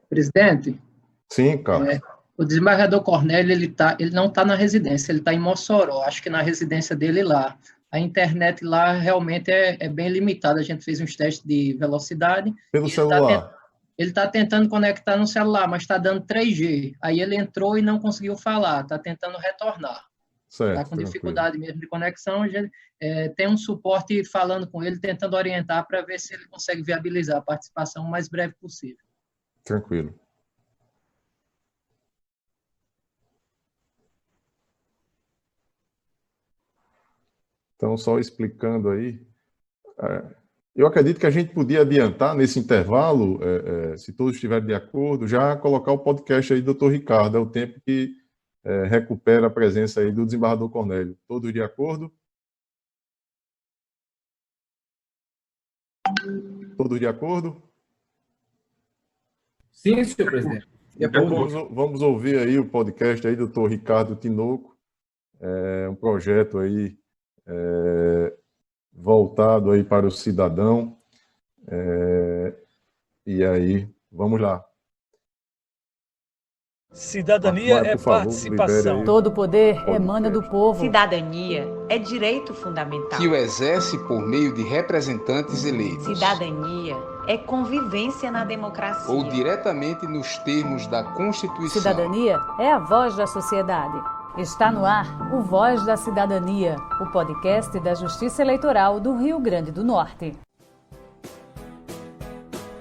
Presidente? Sim, Carlos. O desembargador Cornélio, ele não está na residência, ele está em Mossoró, acho que na residência dele lá. A internet lá realmente é bem limitada, a gente fez uns testes de velocidade. Pelo celular? Ele está tentando conectar no celular, mas está dando 3G. Aí ele entrou e não conseguiu falar, está tentando retornar. Está com dificuldade mesmo de conexão. Tem um suporte falando com ele, tentando orientar para ver se ele consegue viabilizar a participação o mais breve possível. Tranquilo. Então, só explicando aí, eu acredito que a gente podia adiantar nesse intervalo, se todos estiverem de acordo, já colocar o podcast aí do Dr. Ricardo, é o tempo que recupera a presença aí do desembargador Cornélio. Todos de acordo? Todos de acordo? Sim, senhor presidente. Então, vamos ouvir aí o podcast aí do Dr. Ricardo Tinoco, um projeto aí voltado aí para o cidadão, e aí, vamos lá. Cidadania é participação. Todo poder emana do povo. Cidadania é direito fundamental. Que o exerce por meio de representantes eleitos. Cidadania é convivência na democracia. Ou diretamente nos termos da Constituição. Cidadania é a voz da sociedade. Está no ar o Voz da Cidadania, o podcast da Justiça Eleitoral do Rio Grande do Norte.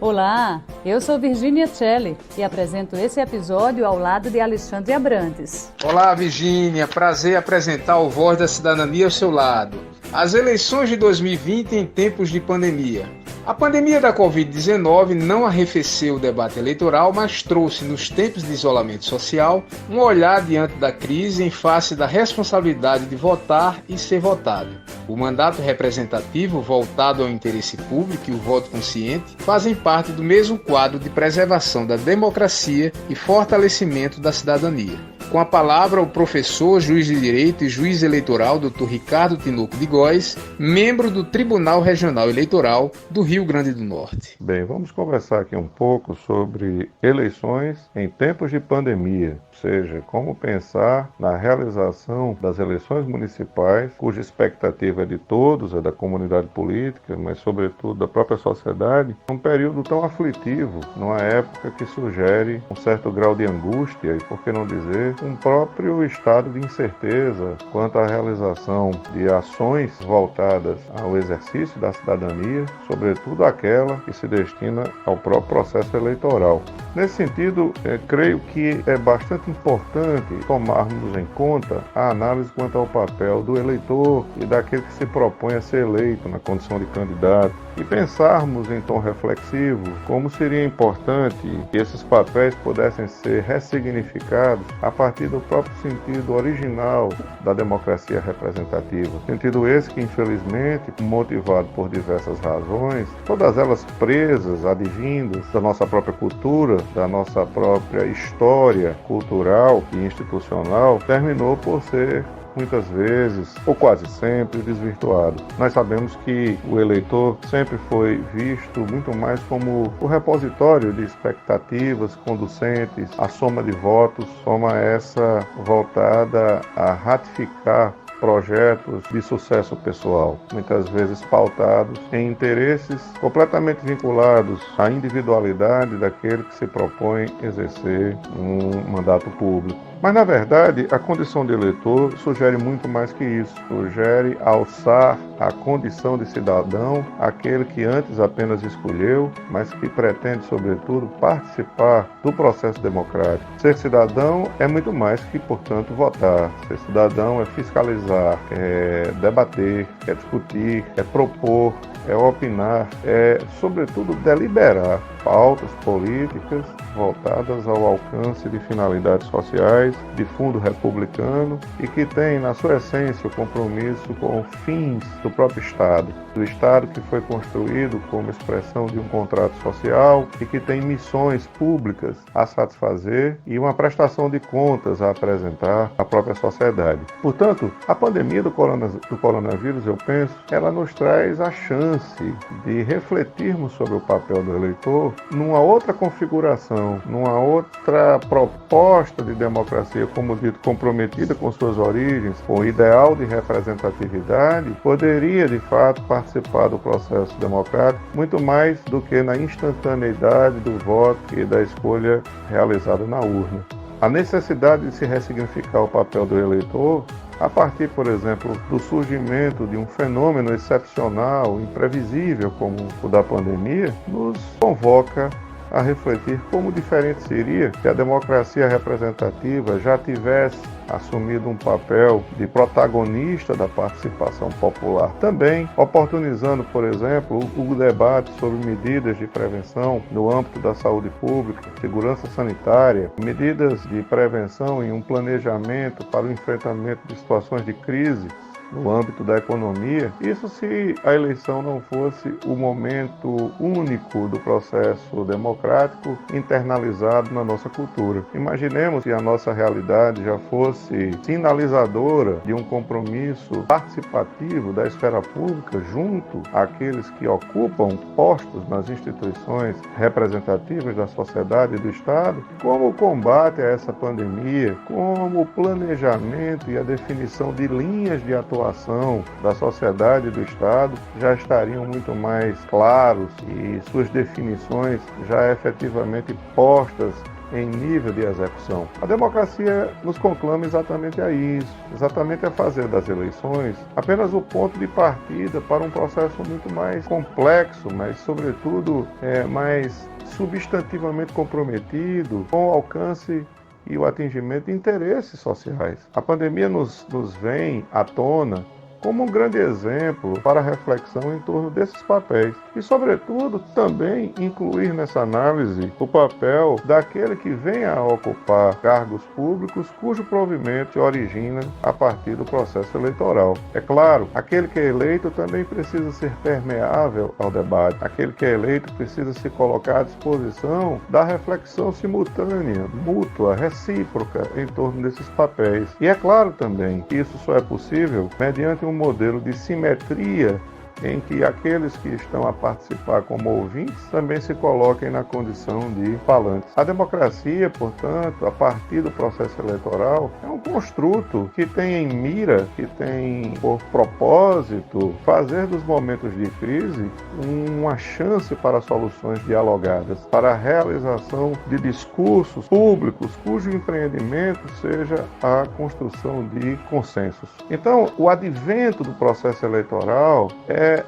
Olá, eu sou Virgínia Celli e apresento esse episódio ao lado de Alexandre Abrantes. Olá, Virgínia, prazer apresentar o Voz da Cidadania ao seu lado. As eleições de 2020 em tempos de pandemia. A pandemia da Covid-19 não arrefeceu o debate eleitoral, mas trouxe, nos tempos de isolamento social, um olhar diante da crise em face da responsabilidade de votar e ser votado. O mandato representativo, voltado ao interesse público e o voto consciente, fazem parte do mesmo quadro de preservação da democracia e fortalecimento da cidadania. Com a palavra, o professor, juiz de Direito e juiz eleitoral, Dr. Ricardo Tinoco de Góes, membro do Tribunal Regional Eleitoral do Rio Grande do Norte. Bem, vamos conversar aqui um pouco sobre eleições em tempos de pandemia, ou seja, como pensar na realização das eleições municipais, cuja expectativa é de todos, é da comunidade política, mas sobretudo da própria sociedade, num período tão aflitivo, numa época que sugere um certo grau de angústia e, por que não dizer, um próprio estado de incerteza quanto à realização de ações voltadas ao exercício da cidadania, sobretudo aquela que se destina ao próprio processo eleitoral. Nesse sentido, creio que é bastante importante tomarmos em conta a análise quanto ao papel do eleitor e daquele que se propõe a ser eleito na condição de candidato e pensarmos em tom reflexivo como seria importante que esses papéis pudessem ser ressignificados a partir do próprio sentido original da democracia representativa. Sentido esse que, infelizmente, motivado por diversas razões, todas elas presas, advindas da nossa própria cultura, da nossa própria história cultural e institucional, terminou por ser muitas vezes, ou quase sempre, desvirtuado. Nós sabemos que o eleitor sempre foi visto muito mais como o repositório de expectativas conducentes à soma de votos, soma essa voltada a ratificar projetos de sucesso pessoal, muitas vezes pautados em interesses completamente vinculados à individualidade daquele que se propõe exercer um mandato público. Mas, na verdade, a condição de eleitor sugere muito mais que isso. Sugere alçar a condição de cidadão aquele que antes apenas escolheu, mas que pretende, sobretudo, participar do processo democrático. Ser cidadão é muito mais que, portanto, votar. Ser cidadão é fiscalizar, é debater, é discutir, é propor, é opinar, é, sobretudo, deliberar pautas políticas voltadas ao alcance de finalidades sociais, de fundo republicano e que tem, na sua essência, o compromisso com fins do próprio Estado. Do Estado que foi construído como expressão de um contrato social e que tem missões públicas a satisfazer e uma prestação de contas a apresentar à própria sociedade. Portanto, a pandemia do coronavírus, eu penso, ela nos traz a chance de refletirmos sobre o papel do eleitor numa outra configuração, numa outra proposta de democracia, como dito, comprometida com suas origens, com o ideal de representatividade, poderia, de fato, participar do processo democrático muito mais do que na instantaneidade do voto e da escolha realizada na urna. A necessidade de se ressignificar o papel do eleitor a partir, por exemplo, do surgimento de um fenômeno excepcional, imprevisível como o da pandemia, nos convoca a refletir como diferente seria se a democracia representativa já tivesse assumido um papel de protagonista da participação popular. Também oportunizando, por exemplo, o debate sobre medidas de prevenção no âmbito da saúde pública, segurança sanitária, medidas de prevenção e um planejamento para o enfrentamento de situações de crise no âmbito da economia, isso se a eleição não fosse o momento único do processo democrático internalizado na nossa cultura. Imaginemos que a nossa realidade já fosse sinalizadora de um compromisso participativo da esfera pública junto àqueles que ocupam postos nas instituições representativas da sociedade e do Estado, como o combate a essa pandemia, como o planejamento e a definição de linhas de atuação da sociedade e do Estado já estariam muito mais claros e suas definições já efetivamente postas em nível de execução. A democracia nos conclama exatamente a isso, exatamente a fazer das eleições apenas o ponto de partida para um processo muito mais complexo, mas sobretudo mais substantivamente comprometido com o alcance e o atingimento de interesses sociais. A pandemia nos vem à tona como um grande exemplo para a reflexão em torno desses papéis e, sobretudo, também incluir nessa análise o papel daquele que venha a ocupar cargos públicos cujo provimento se origina a partir do processo eleitoral. É claro, aquele que é eleito também precisa ser permeável ao debate. Aquele que é eleito precisa se colocar à disposição da reflexão simultânea, mútua, recíproca em torno desses papéis. E é claro também que isso só é possível mediante um modelo de simetria em que aqueles que estão a participar como ouvintes também se coloquem na condição de falantes. A democracia, portanto, a partir do processo eleitoral, é um construto que tem em mira, que tem por propósito fazer dos momentos de crise uma chance para soluções dialogadas, para a realização de discursos públicos cujo empreendimento seja a construção de consensos. Então, o advento do processo eleitoral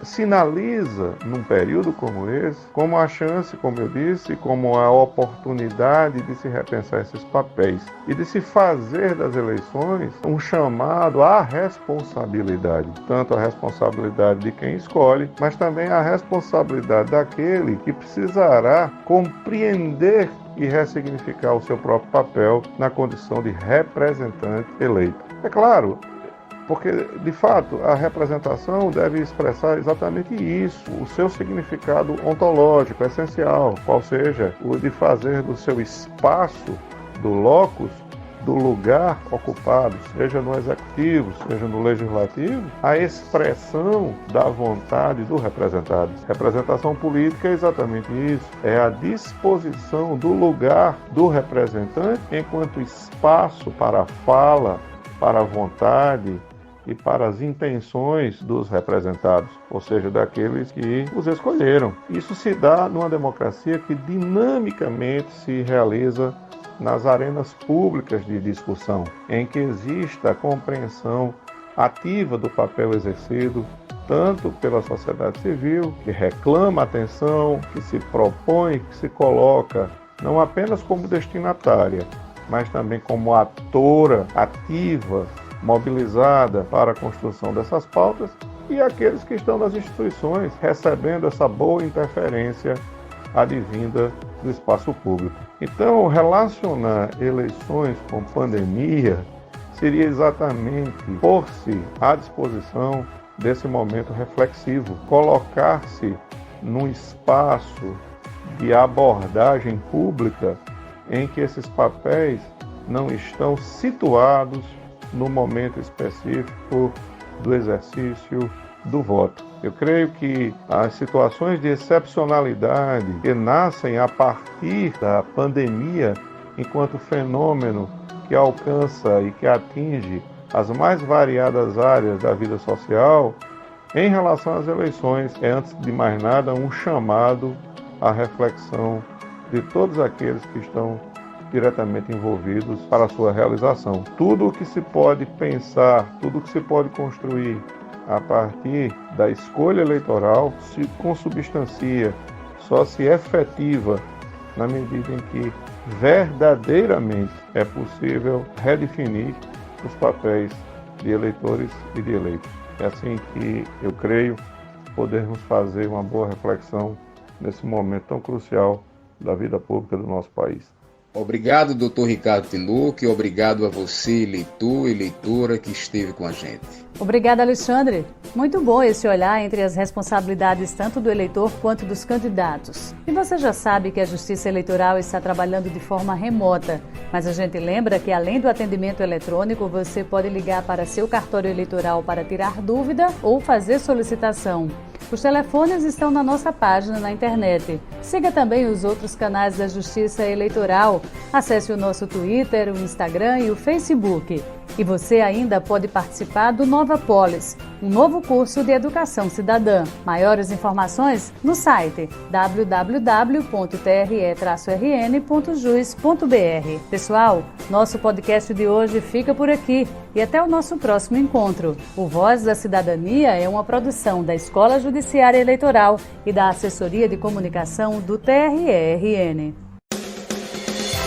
sinaliza, num período como esse, como a chance, como eu disse, como a oportunidade de se repensar esses papéis e de se fazer das eleições um chamado à responsabilidade, tanto a responsabilidade de quem escolhe, mas também a responsabilidade daquele que precisará compreender e ressignificar o seu próprio papel na condição de representante eleito. É claro, porque, de fato, a representação deve expressar exatamente isso, o seu significado ontológico, essencial, qual seja o de fazer do seu espaço, do locus, do lugar ocupado, seja no executivo, seja no legislativo, a expressão da vontade do representado. Representação política é exatamente isso, é a disposição do lugar do representante enquanto espaço para a fala, para a vontade e para as intenções dos representados, ou seja, daqueles que os escolheram. Isso se dá numa democracia que dinamicamente se realiza nas arenas públicas de discussão, em que exista a compreensão ativa do papel exercido tanto pela sociedade civil, que reclama atenção, que se propõe, que se coloca não apenas como destinatária, mas também como atora ativa, mobilizada para a construção dessas pautas, e aqueles que estão nas instituições recebendo essa boa interferência advinda do espaço público. Então, relacionar eleições com pandemia seria exatamente pôr-se à disposição desse momento reflexivo, colocar-se num espaço de abordagem pública em que esses papéis não estão situados no momento específico do exercício do voto. Eu creio que as situações de excepcionalidade que nascem a partir da pandemia, enquanto fenômeno que alcança e que atinge as mais variadas áreas da vida social, em relação às eleições, é, antes de mais nada, um chamado à reflexão de todos aqueles que estão diretamente envolvidos para a sua realização. Tudo o que se pode pensar, tudo o que se pode construir a partir da escolha eleitoral se consubstancia, só se efetiva na medida em que verdadeiramente é possível redefinir os papéis de eleitores e de eleitos. É assim que eu creio podermos fazer uma boa reflexão nesse momento tão crucial da vida pública do nosso país. Obrigado, doutor Ricardo Tinoco, e obrigado a você, eleitor e eleitora, que esteve com a gente. Obrigada, Alexandre. Muito bom esse olhar entre as responsabilidades tanto do eleitor quanto dos candidatos. E você já sabe que a Justiça Eleitoral está trabalhando de forma remota, mas a gente lembra que além do atendimento eletrônico, você pode ligar para seu cartório eleitoral para tirar dúvida ou fazer solicitação. Os telefones estão na nossa página na internet. Siga também os outros canais da Justiça Eleitoral. Acesse o nosso Twitter, o Instagram e o Facebook. E você ainda pode participar do Nova Polis, um novo curso de educação cidadã. Maiores informações no site www.tre-rn.jus.br. Pessoal, nosso podcast de hoje fica por aqui e até o nosso próximo encontro. O Voz da Cidadania é uma produção da Escola Judiciária Eleitoral e da Assessoria de Comunicação do TRE-RN.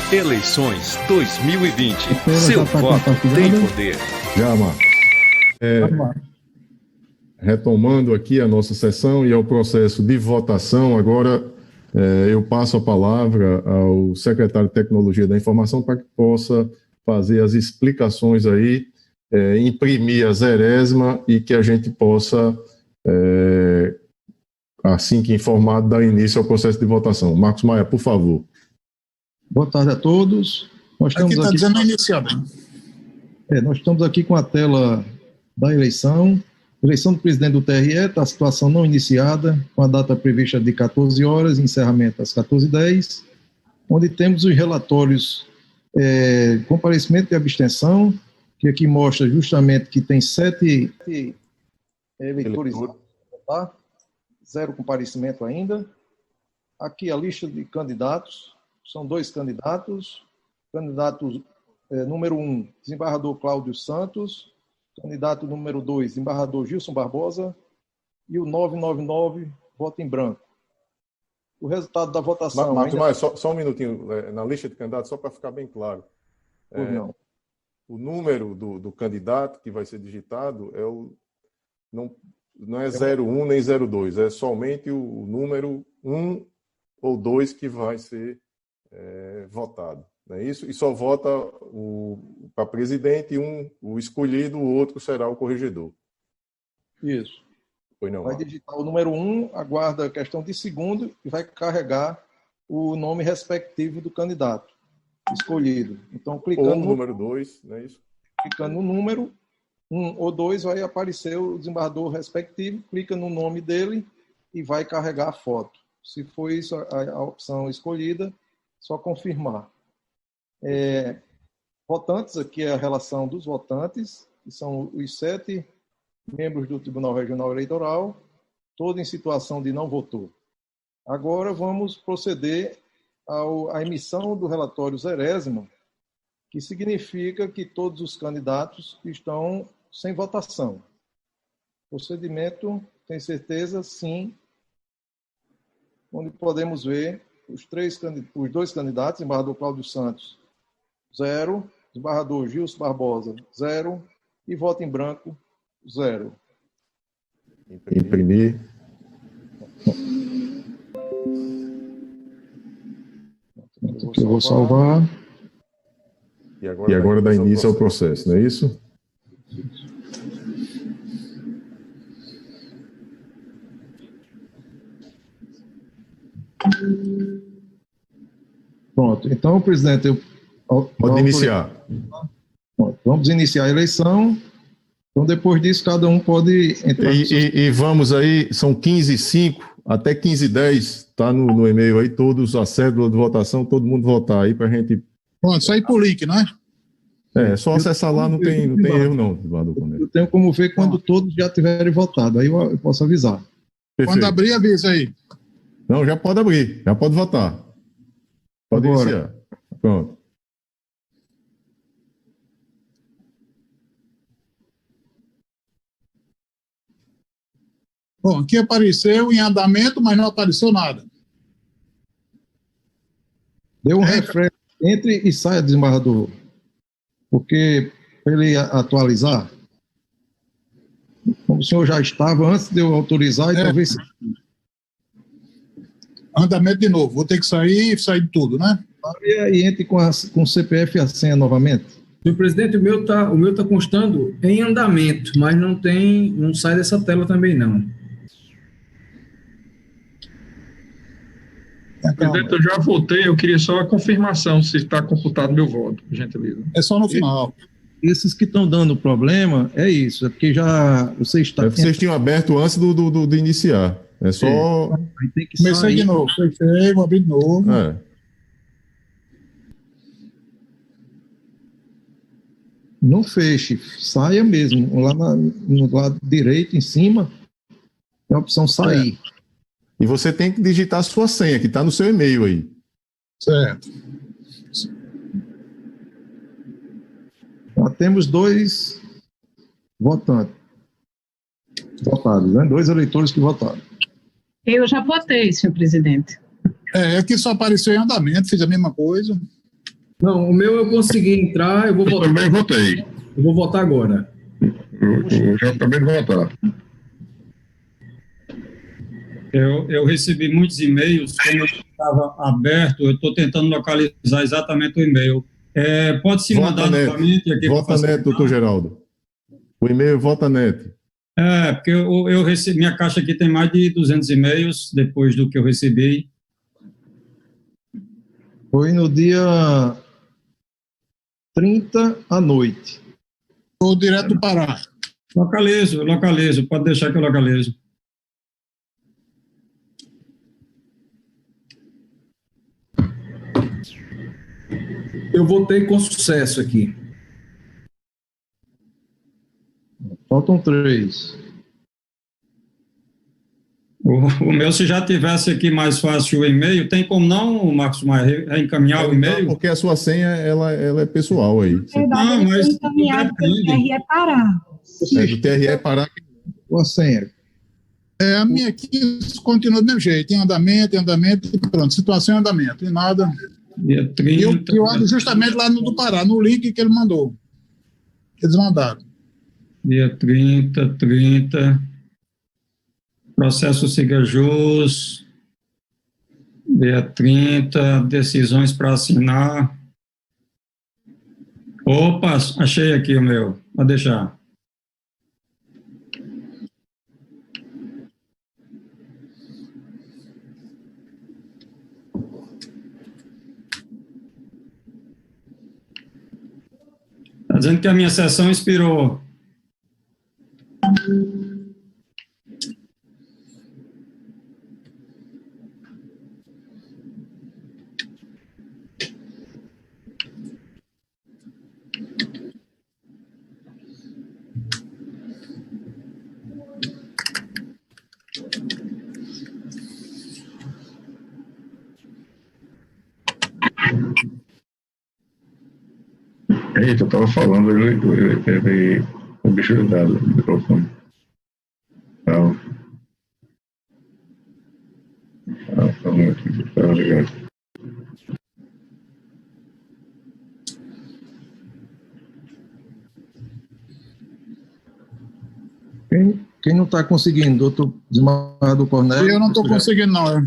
Eleições 2020. Seu voto tem poder. Já, Marcos. Retomando aqui a nossa sessão e ao processo de votação, agora eu passo a palavra ao secretário de Tecnologia da Informação para que possa fazer as explicações aí, imprimir a zerésima e que a gente possa, assim que informado, dar início ao processo de votação. Marcos Maia, por favor. Boa tarde a todos. Nós estamos aqui está dizendo iniciado. Nós estamos aqui com a tela da eleição. Eleição do presidente do TRE, está a situação não iniciada, com a data prevista de 14 horas, encerramento às 14h10, onde temos os relatórios comparecimento e abstenção, que aqui mostra justamente que tem 7 eleitores a votar, 0 comparecimento ainda. Aqui a lista de candidatos. São 2 candidatos. Candidato número 1, desembargador Cláudio Santos. Candidato número 2, desembargador Gilson Barbosa. E o 999, voto em branco. O resultado da votação... Marcos, só um minutinho. Na lista de candidatos, só para ficar bem claro. O número do candidato que vai ser digitado não é 01 nem 02. É somente o número 1 ou 2 que vai ser... votado, não é isso? E só vota para presidente o escolhido, o outro será o corregedor. Isso. Foi não, vai digitar o número 1, aguarda a questão de segundo e vai carregar o nome respectivo do candidato escolhido. Então, clicando no número 2, não é isso? Clicando no número 1 ou 2, vai aparecer o desembargador respectivo, clica no nome dele e vai carregar a foto. Se for isso a opção escolhida, só confirmar. Votantes, aqui é a relação dos votantes, que são os 7 membros do Tribunal Regional Eleitoral, todos em situação de não votou. Agora vamos proceder à emissão do relatório zerésima, que significa que todos os candidatos estão sem votação. Procedimento, tem certeza? Sim. Onde podemos ver os 2 candidatos, desembargador Cláudio Santos, 0, desembargador Gilson Barbosa, 0, e voto em branco, 0. Imprimir. Aqui eu vou salvar. E agora dá início ao processo, não é isso? Pronto. Então, presidente... Pode iniciar. Pronto, vamos iniciar a eleição. Então, depois disso, cada um pode entrar... E vamos aí, são 15h05, até 15h10, está no e-mail aí, todos, a cédula de votação, todo mundo votar aí para a gente... Pronto, só ir por link, não é? Só acessar lá, não tem erro não. Eu tenho como ver quando todos já tiverem votado, aí eu posso avisar. Perfeito. Quando abrir, avisa aí. Não, já pode abrir, já pode votar. Pode iniciar. Pronto. Bom, aqui apareceu em andamento, mas não apareceu nada. Deu um refresh, entre e saia, desembargador. Porque, para ele atualizar, como o senhor já estava antes de eu autorizar, e talvez... Andamento de novo. Vou ter que sair de tudo, né? E entre com o CPF e a senha novamente. Senhor presidente, o meu tá constando em andamento, mas não sai dessa tela também, não. Presidente, eu já votei, eu queria só a confirmação se está computado meu voto, por gentileza. É só no final. Esses que estão dando problema, é isso, é porque já vocês tinham aberto antes de iniciar. É só... Tem que Comecei de novo, fechei, vou abrir de novo. Não feche, saia mesmo. Lá no lado direito, em cima, tem a opção sair. E você tem que digitar a sua senha, que está no seu e-mail aí. Certo. Já temos 2 votados, né? 2 eleitores que votaram. Eu já votei, senhor presidente. Aqui só apareceu em andamento, fiz a mesma coisa. Não, o meu eu consegui entrar, eu vou votar. Eu também votei. Eu vou votar agora. Eu já acabei de votar. Eu recebi muitos e-mails, como eu estava aberto, eu estou tentando localizar exatamente o e-mail. Pode-se mandar novamente aqui. VotaNet, doutor Geraldo. O e-mail é VotaNet. Porque eu recebi, minha caixa aqui tem mais de 200 e-mails depois do que eu recebi. Foi no dia 30 à noite. Ou direto do Pará. Localizo, pode deixar que eu localizo. Eu votei com sucesso aqui. Faltam 3. O meu, se já tivesse aqui mais fácil o e-mail, tem como não, Marcos Maia, reencaminhar o e-mail? Porque a sua senha, ela é pessoal aí. Não, mas encaminhado pelo TRE Pará. Do TRE Pará. Sua senha. A minha aqui continua do mesmo jeito, em andamento, e pronto, situação em andamento, e nada. Dia 30, eu abro justamente lá no do Pará, no link que ele mandou. Eles mandaram. Dia 30. Processo siga jus. Dia 30, decisões para assinar. Opa, achei aqui o meu. Pode deixar. Está dizendo que a minha sessão expirou. Eita, eu estava falando, o bicho ligado no microfone. Tá muito, tá ligado. Quem não está conseguindo? Doutor Desembargador Cornélio? Eu não estou conseguindo, não.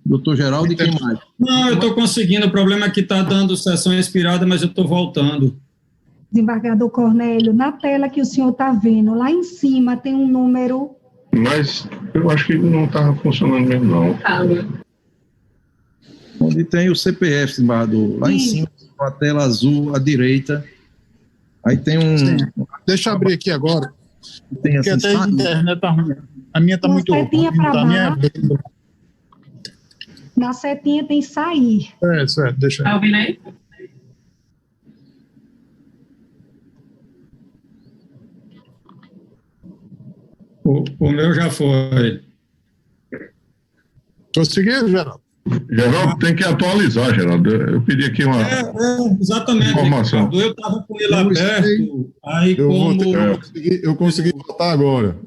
Doutor Geraldo e quem mais? Não, eu estou conseguindo. O problema é que está dando sessão expirada, mas eu estou voltando. Desembargador Cornélio, na tela que o senhor está vendo, lá em cima tem um número. Mas eu acho que não estava funcionando mesmo, não. Onde tem o CPF, desembargador. Lá em cima, com a tela azul à direita. Aí tem um... Sim. Deixa eu abrir aqui agora. Tem porque assim, até a internet está ruim. A minha está muito ruim. Na setinha tem sair. Certo, deixa eu. Está ouvindo aí? O meu já foi. Conseguiu, Geraldo? Geraldo, tem que atualizar, Geraldo. Eu pedi aqui uma exatamente, informação. Eu estava com ele aberto, aí eu consegui votar agora.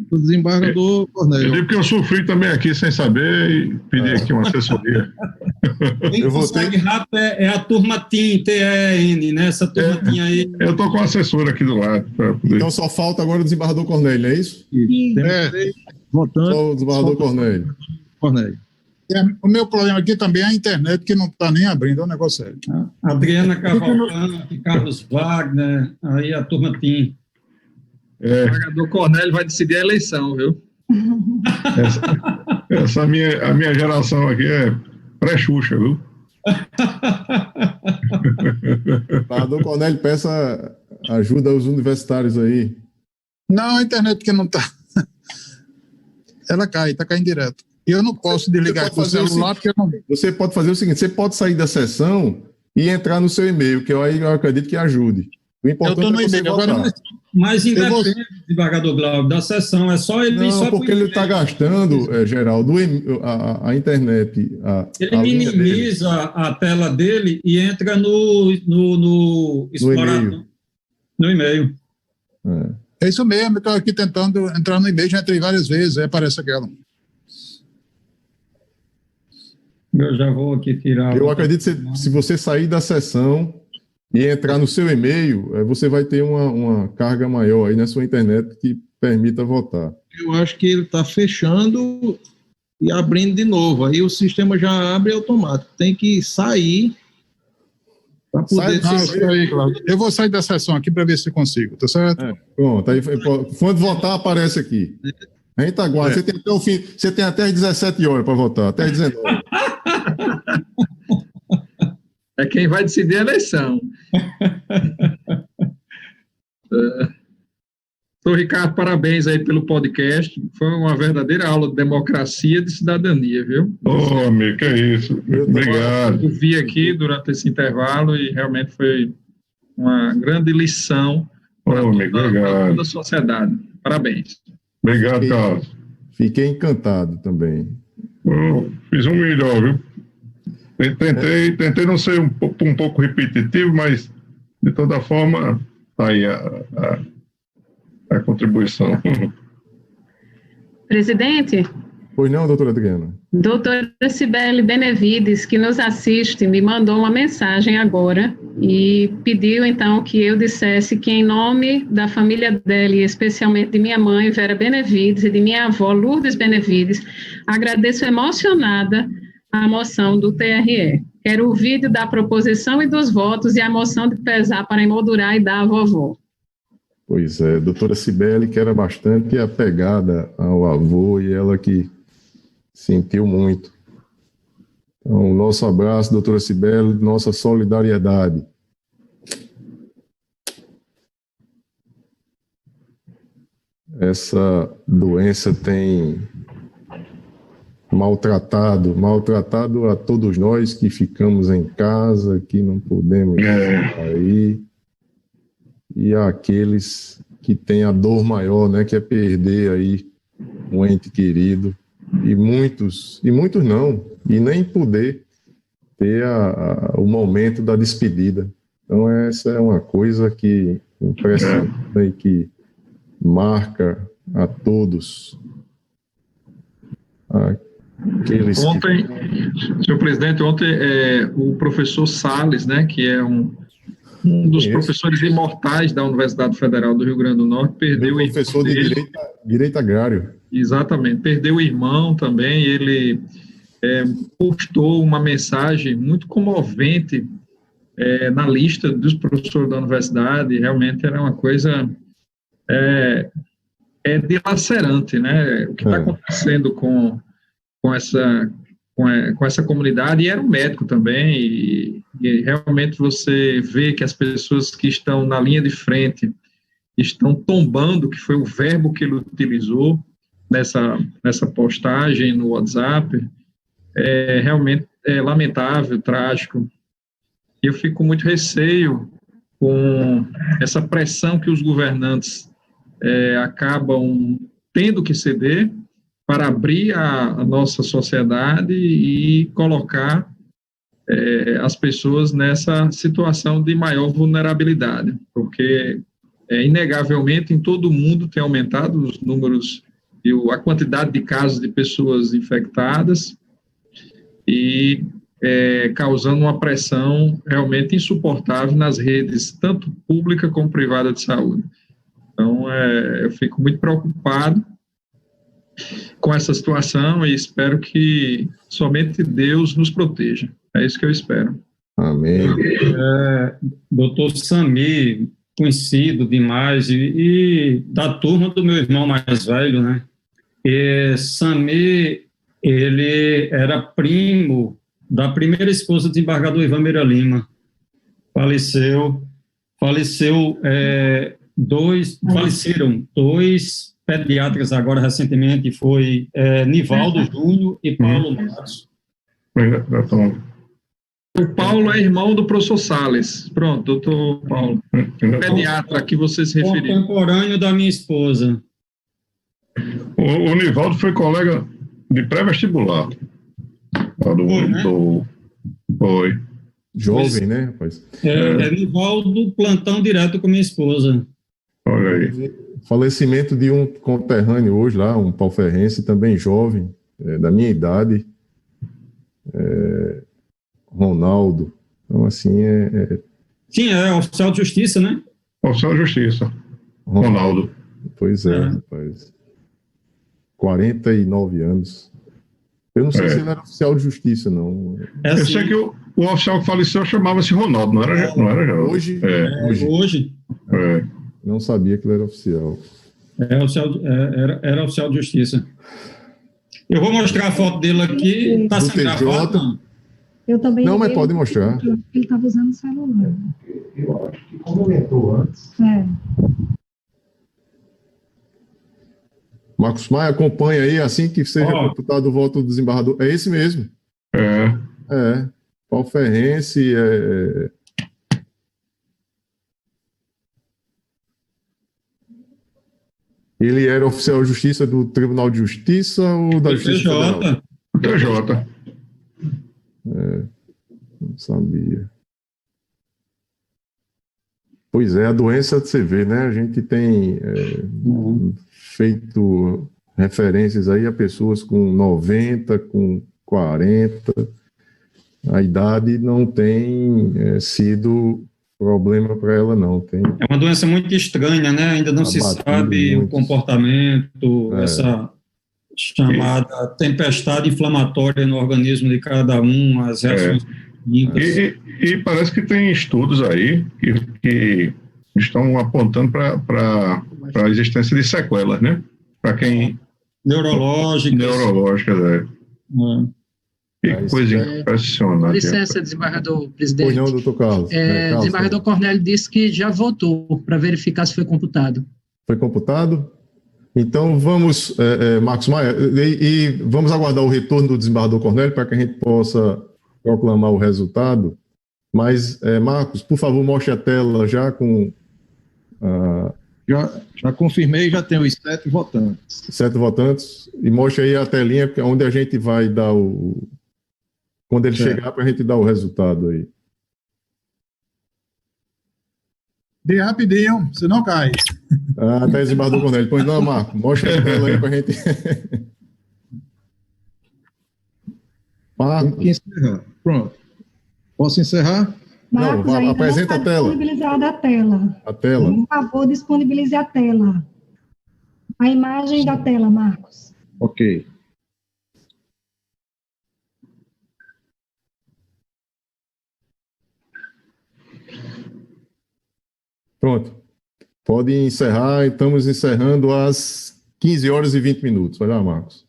O desembargador Cornélio. Eu digo que eu sofri também aqui sem saber e pedi aqui uma assessoria. Quem consegue rápido é a turma TIM, T-E-N, né? Essa turma TIM aí. Eu estou com a assessora aqui do lado. Então só falta agora o desembargador Cornélio, não é isso? Votando. Só o desembargador Cornélio. O meu problema aqui também é a internet, que não está nem abrindo, é um negócio sério. Adriana Cavalcante, Carlos Wagner, aí a turma tem. O desembargador Cornélio vai decidir a eleição, viu? A minha geração aqui é pré-Xuxa, viu? Desembargador Cornélio, peça ajuda aos universitários aí. Não, a internet que não está. Ela cai, está caindo direto. E eu não posso desligar o celular, porque eu não... Você pode fazer o seguinte, você pode sair da sessão e entrar no seu e-mail, que eu acredito que ajude. O importante é você votar. Mas independe, desembargador Glauber, da sessão, é só ele... Não, porque ele está gastando, Geraldo, a internet. Ele minimiza a tela dele e entra no explorador, no e-mail. É isso mesmo, eu estou aqui tentando entrar no e-mail, já entrei várias vezes, aí aparece aquela. Eu já vou aqui tirar... Eu acredito que se você sair da sessão e entrar no seu e-mail, você vai ter uma carga maior aí na sua internet que permita votar. Eu acho que ele está fechando e abrindo de novo. Aí o sistema já abre automático. Tem que sair para poder... Claro. Eu vou sair da sessão aqui para ver se consigo, tá certo? Pronto, aí quando votar aparece aqui. A gente aguarda. Você tem até o fim, você tem até as 17 horas para votar, até as 19. É quem vai decidir a eleição. Doutor Ricardo, parabéns aí pelo podcast. Foi uma verdadeira aula de democracia e de cidadania, viu? Amigo, que é isso. Obrigado. Eu vi aqui durante esse intervalo e realmente foi uma grande lição para toda a sociedade. Parabéns. Obrigado, Carlos. Fiquei encantado também. Fiz um melhor, viu? Tentei não ser um pouco repetitivo, mas de toda forma está aí a contribuição. Presidente? Pois não, doutora Adriana? Doutora Cibele Benevides, que nos assiste, me mandou uma mensagem agora e pediu, então, que eu dissesse que, em nome da família dela, e especialmente de minha mãe, Vera Benevides, e de minha avó, Lourdes Benevides, agradeço emocionada a moção do TRE. Quero o vídeo da proposição e dos votos e a moção de pesar para emoldurar e dar à vovó. Pois é, doutora Cibele, que era bastante apegada ao avô e ela que sentiu muito. Então, nosso abraço, doutora Cibele, nossa solidariedade. Essa doença tem maltratado a todos nós que ficamos em casa, que não podemos sair, e aqueles que têm a dor maior, né, que é perder aí um ente querido, e muitos não, e nem poder ter o momento da despedida. Então essa é uma coisa que impressiona e que marca a todos. Ontem, senhor presidente, o professor Salles, né, que é um dos professores imortais da Universidade Federal do Rio Grande do Norte, perdeu o professor de direito agrário. Exatamente, perdeu o irmão também. Ele postou uma mensagem muito comovente na lista dos professores da universidade. Realmente era uma coisa dilacerante, né? O que está acontecendo com essa comunidade, e era um médico também, e realmente você vê que as pessoas que estão na linha de frente estão tombando, que foi o verbo que ele utilizou nessa postagem no WhatsApp. Realmente é lamentável, trágico. Eu fico com muito receio com essa pressão que os governantes acabam tendo que ceder para abrir a nossa sociedade e colocar as pessoas nessa situação de maior vulnerabilidade, porque inegavelmente em todo o mundo tem aumentado os números e a quantidade de casos de pessoas infectadas e causando uma pressão realmente insuportável nas redes, tanto pública como privada de saúde. Então, eu fico muito preocupado com essa situação e espero que somente Deus nos proteja. É isso que eu espero. Amém. Doutor Samir, conhecido demais, e da turma do meu irmão mais velho, né? E Samir, ele era primo da primeira esposa do desembargador Ivan Meira Lima. Faleceram dois pediatras agora recentemente, foi Nivaldo Júnior e Paulo Matos. O Paulo é irmão do professor Salles. Pronto, doutor Paulo. Pediatra que você se referiu. Contemporâneo da minha esposa. O Nivaldo foi colega de pré-vestibular. Foi. Jovem, né, rapaz? Nivaldo, plantão direto com minha esposa. Olha aí. Falecimento de um conterrâneo hoje lá, um pauferrense, também jovem, da minha idade, Ronaldo. Então, assim, Sim, oficial de justiça, né? Oficial de justiça. Ronaldo. Pois rapaz. 49 anos. Eu não sei se ele era oficial de justiça, não. Eu sei que o oficial que faleceu chamava-se Ronaldo, não era já. Hoje? Hoje. Não sabia que ele era oficial. Era oficial de justiça. Eu vou mostrar a foto dele aqui. Está sendo gravado? Eu também. Não, mas pode mostrar. Ele estava usando o celular. Eu acho que comentou antes. Marcos Maia, acompanha aí, assim que seja computado o voto do desembargador. É esse mesmo. Pauferrense, Ele era oficial de justiça do Tribunal de Justiça ou da Justiça Federal? TJ. Não sabia. Pois é, a doença você vê, né? A gente tem feito referências aí a pessoas com 90, com 40. A idade não tem sido problema para ela, não. É uma doença muito estranha, né? Ainda não se sabe o comportamento, essa chamada tempestade inflamatória no organismo de cada um, as reações. E parece que tem estudos aí que estão apontando para a existência de sequelas, né? Para quem... Neurológicas, Que coisa impressionante. Com licença, desembargador presidente. Pois não, doutor Carlos. O desembargador Cornélio disse que já votou para verificar se foi computado. Foi computado? Então vamos, Marcos Maia, e vamos aguardar o retorno do desembargador Cornélio para que a gente possa proclamar o resultado. Mas, Marcos, por favor, mostre a tela já com... Já confirmei, já tenho os 7 votantes. 7 votantes. E mostre aí a telinha onde a gente vai dar o... Quando ele chegar, para a gente dar o resultado aí. Dê rapidinho, você não cai. Tá desembargador Cornélio. Pois não, Marco, mostra a tela aí para a gente... Tem que encerrar. Pronto. Posso encerrar? Marcos, não, apresenta não a tela. Disponibilizada a tela. A tela. Por favor, disponibilize a tela. A imagem da tela, Marcos. Ok. Pronto. Pode encerrar. Estamos encerrando às 15 horas e 20 minutos. Vai lá, Marcos.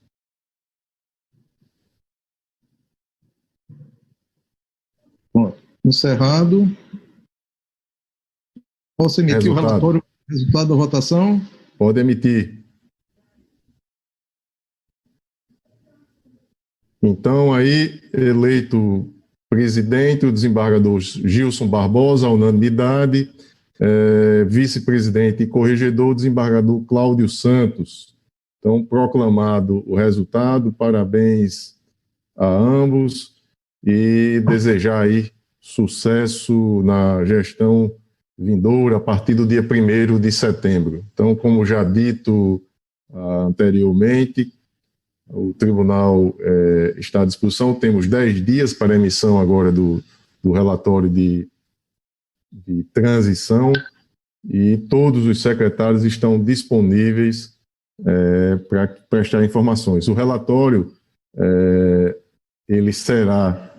Pronto. Encerrado. Posso emitir o relatório, resultado da votação? Pode emitir. Então, aí, eleito presidente, o desembargador Gilson Barbosa, à unanimidade, vice-presidente e corregedor, o desembargador Cláudio Santos. Então, proclamado o resultado, parabéns a ambos e desejar aí sucesso na gestão vindoura a partir do dia 1º de setembro. Então, como já dito anteriormente, o tribunal está à disposição, temos 10 dias para a emissão agora do relatório de transição e todos os secretários estão disponíveis para prestar informações. O relatório ele será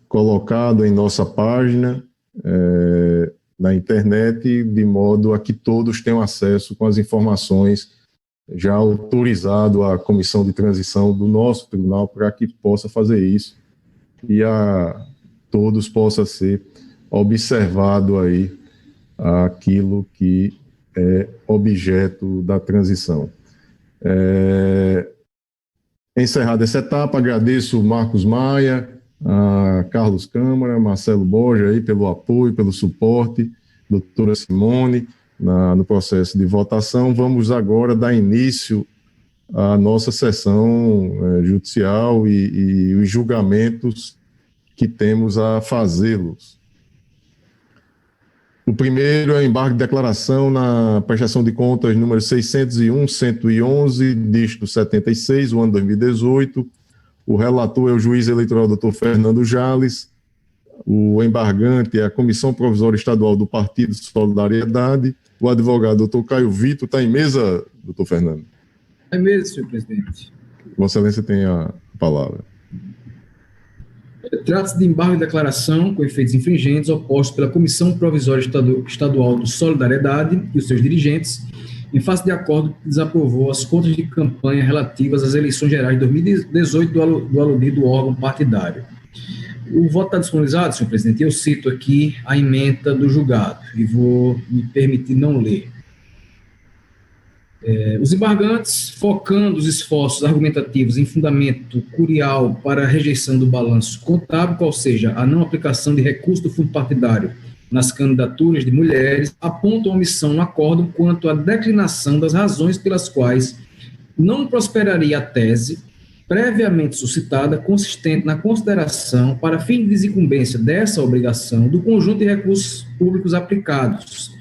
colocado em nossa página na internet, de modo a que todos tenham acesso com as informações, já autorizado a comissão de transição do nosso tribunal para que possa fazer isso e a todos possa ser observado aí aquilo que é objeto da transição. Encerrada essa etapa, agradeço Marcos Maia, a Carlos Câmara, Marcelo Borja aí pelo apoio, pelo suporte, doutora Simone, no processo de votação. Vamos agora dar início à nossa sessão judicial e os julgamentos que temos a fazê-los. O primeiro é o embargo de declaração na prestação de contas número 601-111, dígito 76, o ano 2018. O relator é o juiz eleitoral Dr. Fernando Jales. O embargante é a Comissão Provisória Estadual do Partido Solidariedade. O advogado Dr. Caio Vitor. Está em mesa, doutor Fernando? Está em mesa, senhor presidente. Vossa Excelência tem a palavra. Trata-se de embargo de declaração com efeitos infringentes oposto pela Comissão Provisória Estadual do Solidariedade e os seus dirigentes, em face de acordo que desaprovou as contas de campanha relativas às eleições gerais de 2018 do aludido órgão partidário. O voto está disponibilizado, senhor presidente. Eu cito aqui a ementa do julgado e vou me permitir não ler. Os embargantes, focando os esforços argumentativos em fundamento curial para a rejeição do balanço contábil, qual seja, a não aplicação de recurso do fundo partidário nas candidaturas de mulheres, apontam omissão no acórdão quanto à declinação das razões pelas quais não prosperaria a tese previamente suscitada, consistente na consideração, para fim de desincumbência dessa obrigação, do conjunto de recursos públicos aplicados,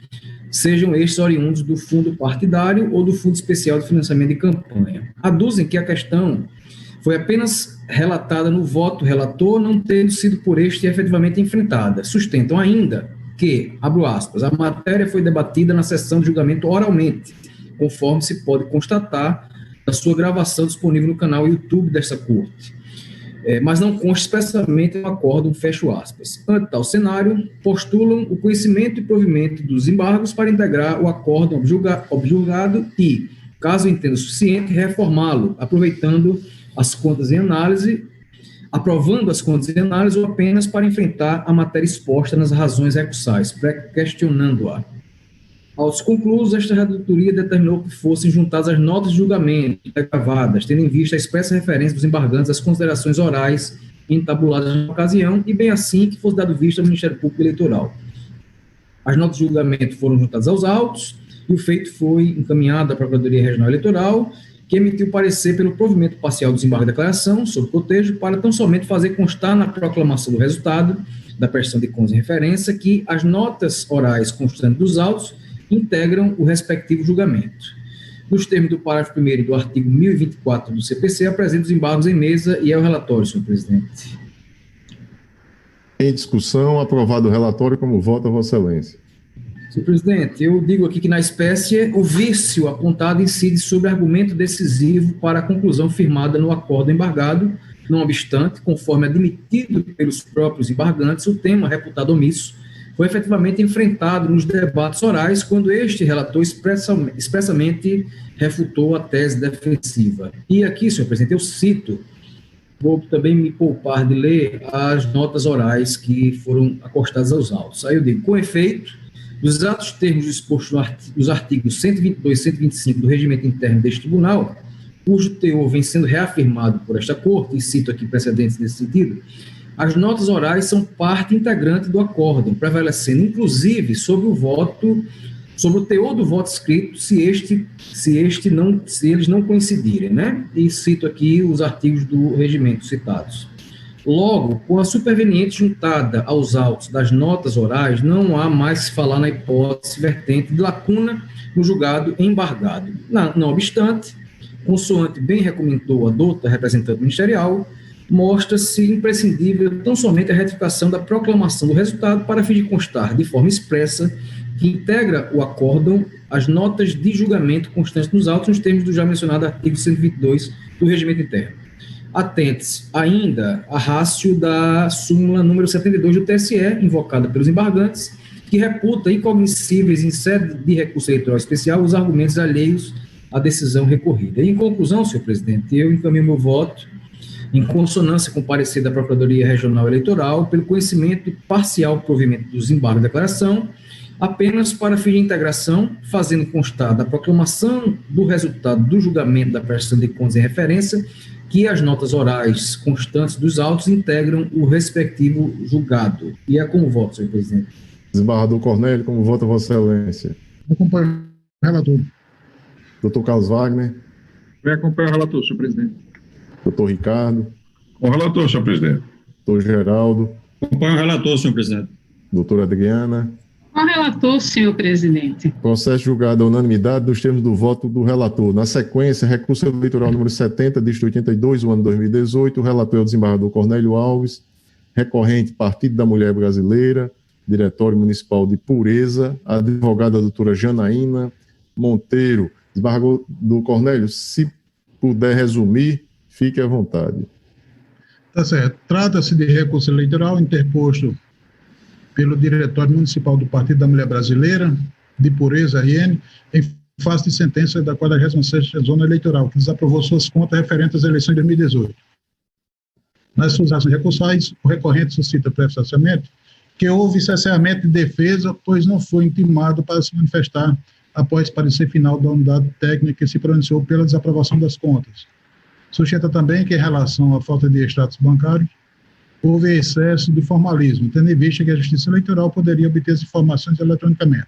sejam estes oriundos do fundo partidário ou do Fundo Especial de Financiamento de Campanha. Aduzem que a questão foi apenas relatada no voto relator, não tendo sido por este efetivamente enfrentada. Sustentam ainda que, abro aspas, a matéria foi debatida na sessão de julgamento oralmente, conforme se pode constatar da sua gravação disponível no canal YouTube desta Corte. Mas não consta expressamente no acórdão, fecho aspas. Ante tal cenário, postulam o conhecimento e provimento dos embargos para integrar o acórdão objulgado e, caso entenda suficiente, reformá-lo, aprovando as contas em análise ou apenas para enfrentar a matéria exposta nas razões recursais, questionando-a. Aos conclusos, esta relatoria determinou que fossem juntadas as notas de julgamento gravadas, tendo em vista a expressa referência dos embargantes às considerações orais entabuladas na ocasião, e bem assim que fosse dado vista ao Ministério Público Eleitoral. As notas de julgamento foram juntadas aos autos e o feito foi encaminhado à Procuradoria Regional Eleitoral, que emitiu parecer pelo provimento parcial dos embargos de declaração sobre cotejo, para tão somente fazer constar na proclamação do resultado da prestação de contas de referência que as notas orais constantes dos autos integram o respectivo julgamento. Nos termos do parágrafo 1º do artigo 1024 do CPC, apresenta os embargos em mesa e é o relatório, senhor presidente. Em discussão, aprovado o relatório, como vota Vossa Excelência. Senhor presidente, eu digo aqui que na espécie o vício apontado incide sobre argumento decisivo para a conclusão firmada no acordo embargado. Não obstante, conforme admitido pelos próprios embargantes, o tema reputado omisso foi efetivamente enfrentado nos debates orais, quando este relator expressamente refutou a tese defensiva. E aqui, senhor presidente, eu cito, vou também me poupar de ler as notas orais que foram acostadas aos autos. Aí eu digo, com efeito, dos exatos termos dispostos nos artigos 122 e 125 do regimento interno deste tribunal, cujo teor vem sendo reafirmado por esta Corte, e cito aqui precedentes nesse sentido, as notas orais são parte integrante do acórdão, prevalecendo, inclusive, sobre o teor do voto escrito, se eles não coincidirem, né? E cito aqui os artigos do regimento citados. Logo, com a superveniente juntada aos autos das notas orais, não há mais se falar na hipótese vertente de lacuna no julgado embargado. Não obstante, consoante bem recomendou a douta representante ministerial, mostra-se imprescindível tão somente a retificação da proclamação do resultado para fim de constar de forma expressa que integra o acórdão as notas de julgamento constantes nos autos nos termos do já mencionado artigo 122 do Regimento Interno. Atente-se ainda a rácio da súmula número 72 do TSE, invocada pelos embargantes, que reputa incognoscíveis em sede de recurso eleitoral especial os argumentos alheios à decisão recorrida. E, em conclusão, senhor presidente, eu encaminho meu voto em consonância com o parecer da Procuradoria Regional Eleitoral pelo conhecimento e parcial provimento dos embargos de declaração, apenas para fim de integração, fazendo constar da proclamação do resultado do julgamento da prestação de contas em referência que as notas orais constantes dos autos integram o respectivo julgado. E é como voto, senhor presidente. Desembargador Cornélio, como vota Vossa Excelência? Acompanho o relator. Doutor Carlos Wagner? Eu acompanho o relator, senhor presidente. Doutor Ricardo? Com o relator, senhor presidente. Doutor Geraldo? Acompanho o relator, senhor presidente. Doutora Adriana? Com o relator, senhor presidente. Processo julgado à unanimidade dos termos do voto do relator. Na sequência, recurso eleitoral número 70, dígito 82, do ano 2018, o relator é o desembargador Cornélio Alves, recorrente Partido da Mulher Brasileira, Diretório Municipal de Pureza, a advogada doutora Janaína Monteiro. Desembargador Cornélio, se puder resumir, fique à vontade. Tá certo. Trata-se de recurso eleitoral interposto pelo Diretório Municipal do Partido da Mulher Brasileira, de Pureza, RN, em face de sentença da 46ª Zona Eleitoral, que desaprovou suas contas referentes às eleições de 2018. Nas suas ações recursais, o recorrente suscita prefacimento que houve cesseamento de defesa, pois não foi intimado para se manifestar após parecer final da unidade técnica que se pronunciou pela desaprovação das contas. Sustenta também que, em relação à falta de extratos bancários, houve excesso de formalismo, tendo em vista que a Justiça Eleitoral poderia obter as informações eletronicamente.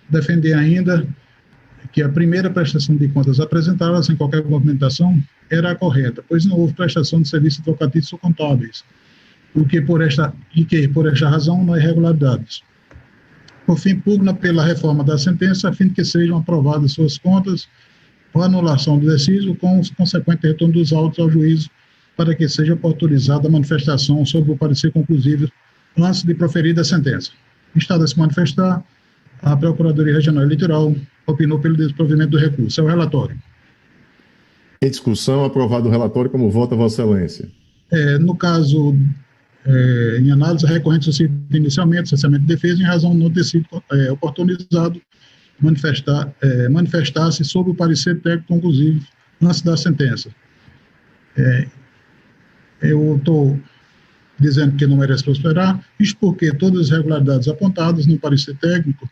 Defender ainda que a primeira prestação de contas apresentada sem qualquer movimentação era a correta, pois não houve prestação de serviços advocatícios ou contábeis, por esta razão não há irregularidades. Por fim, pugna pela reforma da sentença, a fim de que sejam aprovadas suas contas ou anulação do deciso, com o consequente retorno dos autos ao juízo, para que seja autorizada a manifestação sobre o parecer conclusivo antes de proferida a sentença. Estado a se manifestar, a Procuradoria Regional Eleitoral opinou pelo desprovimento do recurso. É o relatório. Em discussão, aprovado o relatório, como vota Vossa Excelência? No caso, em análise, a recorrente suscita inicialmente cessamento de defesa em razão de não ter sido oportunizado manifestar-se sobre o parecer técnico conclusivo antes da sentença. Eu estou dizendo que não merece prosperar, isto porque todas as irregularidades apontadas no parecer técnico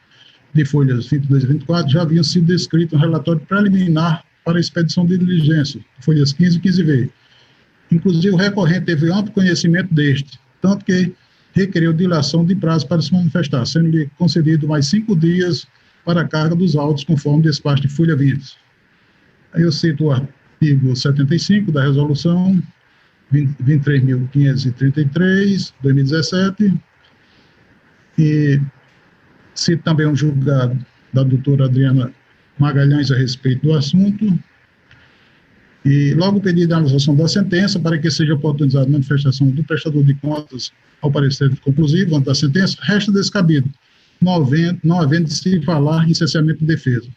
de folhas 22 e 24 já haviam sido descritas no relatório preliminar para a expedição de diligência, folhas 15 e 15V. Inclusive, o recorrente teve amplo conhecimento deste, tanto que requeriu dilação de prazo para se manifestar, sendo-lhe concedido mais 5 dias para a carga dos autos, conforme despacho de folha 20. Aí eu cito o artigo 75 da resolução 23.533, 2017, e cito também um julgado da doutora Adriana Magalhães a respeito do assunto, e logo pedi a anulação da sentença para que seja oportunizada a manifestação do prestador de contas ao parecer conclusivo antes da sentença, resta descabido, não havendo de se falar em cessamento de defesa.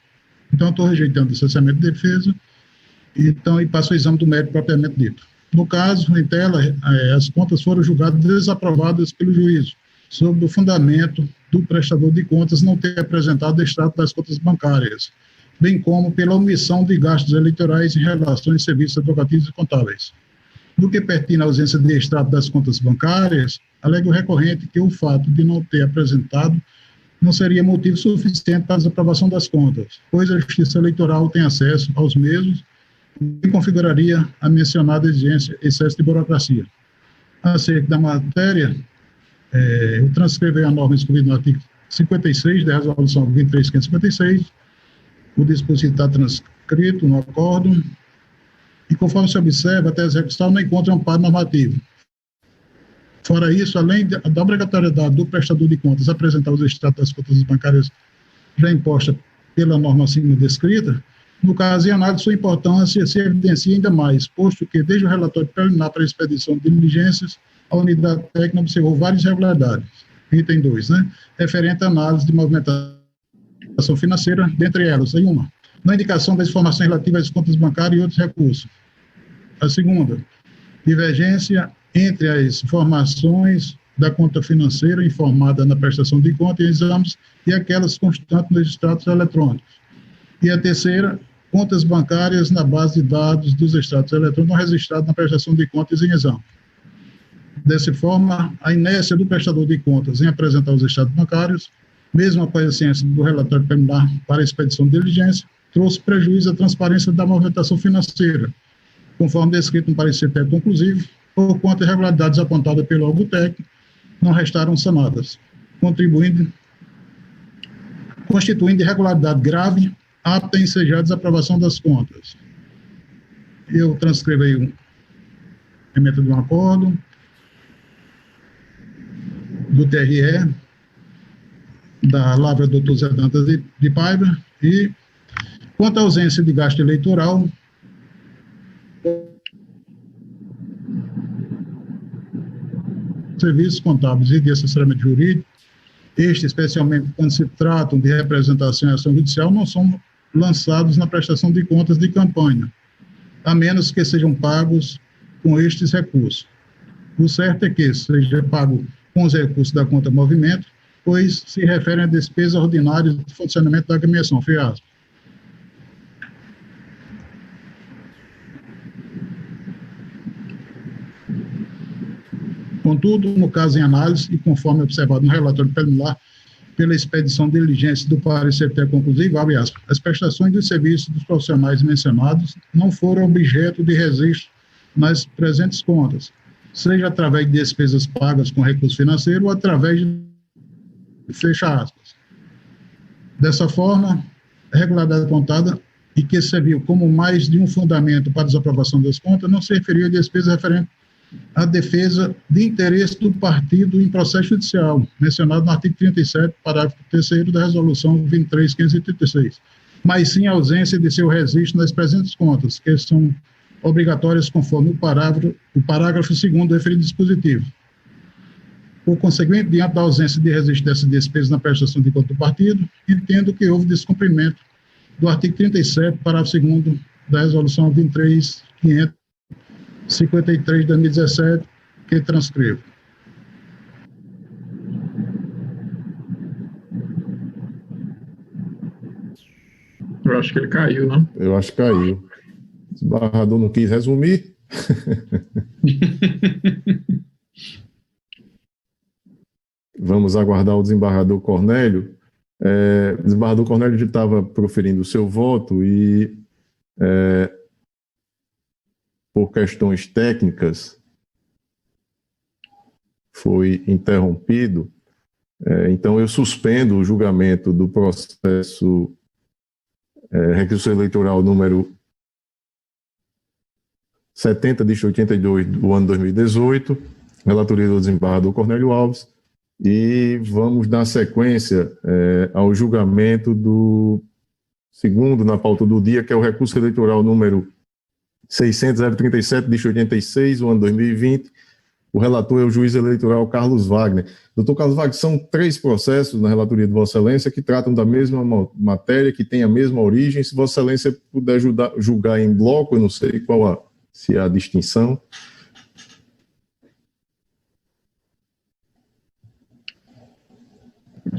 Então, estou rejeitando o cessamento de defesa e passo ao exame do mérito propriamente dito. No caso, em tela, as contas foram julgadas desaprovadas pelo juízo, sob o fundamento do prestador de contas não ter apresentado o extrato das contas bancárias, bem como pela omissão de gastos eleitorais em relação a serviços advocatícios e contábeis. No que pertine à ausência de extrato das contas bancárias, alega o recorrente que o fato de não ter apresentado não seria motivo suficiente para a desaprovação das contas, pois a Justiça Eleitoral tem acesso aos mesmos e configuraria a mencionada exigência excesso de burocracia. Acerca da matéria, eu transcrevi a norma excluída no artigo 56 da Resolução 23.556, o dispositivo está transcrito no acórdão, e conforme se observa, até execução não encontra amparo normativo. Fora isso, além da obrigatoriedade do prestador de contas apresentar os extratos das contas bancárias já imposta pela norma acima descrita, no caso, em análise, sua importância se evidencia ainda mais, posto que, desde o relatório preliminar para a expedição de diligências, a unidade técnica observou várias irregularidades. Item 2, referente à análise de movimentação movimentação financeira, dentre elas, aí uma, na indicação das informações relativas às contas bancárias e outros recursos. A segunda, divergência entre as informações da conta financeira informada na prestação de conta e exames e aquelas constantes nos extratos eletrônicos. E a terceira, contas bancárias na base de dados dos extratos eletrônicos não registrados na prestação de contas em exame. Dessa forma, a inércia do prestador de contas em apresentar os extratos bancários, mesmo após a ciência do relatório preliminar para a expedição de diligência, trouxe prejuízo à transparência da movimentação financeira, conforme descrito no parecer técnico conclusivo, por quanto as irregularidades apontadas pelo órgão técnico não restaram sanadas, constituindo irregularidade grave, apta a ensejar a desaprovação das contas. Eu transcrevo aí um emenda de um acordo do TRE, da Lavra Dr. Zé Dantas de Paiva, e quanto à ausência de gasto eleitoral, serviços contábeis e de assessoramento jurídico, estes, especialmente quando se tratam de representação em ação judicial, não são lançados na prestação de contas de campanha, a menos que sejam pagos com estes recursos. O certo é que seja pago com os recursos da conta movimento, pois se referem a despesas ordinárias de funcionamento da agremiação, fecha aspas. Contudo, no caso em análise, e conforme observado no relatório preliminar, pela expedição de diligência do parecer técnico conclusivo, abre aspas, as prestações de serviços dos profissionais mencionados não foram objeto de registro nas presentes contas, seja através de despesas pagas com recurso financeiro ou através de fecha aspas. Dessa forma, a regularidade apontada e que serviu como mais de um fundamento para a desaprovação das contas não se referiu a despesas referentes à defesa de interesse do partido em processo judicial, mencionado no artigo 37, parágrafo 3º da resolução 23.536, mas sim a ausência de seu registro nas presentes contas, que são obrigatórias conforme o parágrafo 2º do referido dispositivo. Por conseguinte, diante da ausência de registro dessas despesas na prestação de conta do partido, entendo que houve descumprimento do artigo 37, parágrafo 2º da resolução 23.553 de 2017, que transcrevo. Eu acho que ele caiu, não? Eu acho que caiu. O desembargador não quis resumir. Vamos aguardar o desembargador Cornélio. O desembargador Cornélio já estava proferindo o seu voto e, por questões técnicas, foi interrompido. Então, eu suspendo o julgamento do processo recurso eleitoral número 70/82 do ano 2018, relatoria do desembargador Cornélio Alves, e vamos dar sequência ao julgamento do segundo na pauta do dia, que é o recurso eleitoral número 600.037/86 do ano 2020. O relator é o juiz eleitoral Carlos Wagner. Doutor Carlos Wagner, são 3 processos na relatoria de Vossa Excelência que tratam da mesma matéria, que tem a mesma origem. Se Vossa Excelência puder julgar em bloco, eu não sei se há a distinção.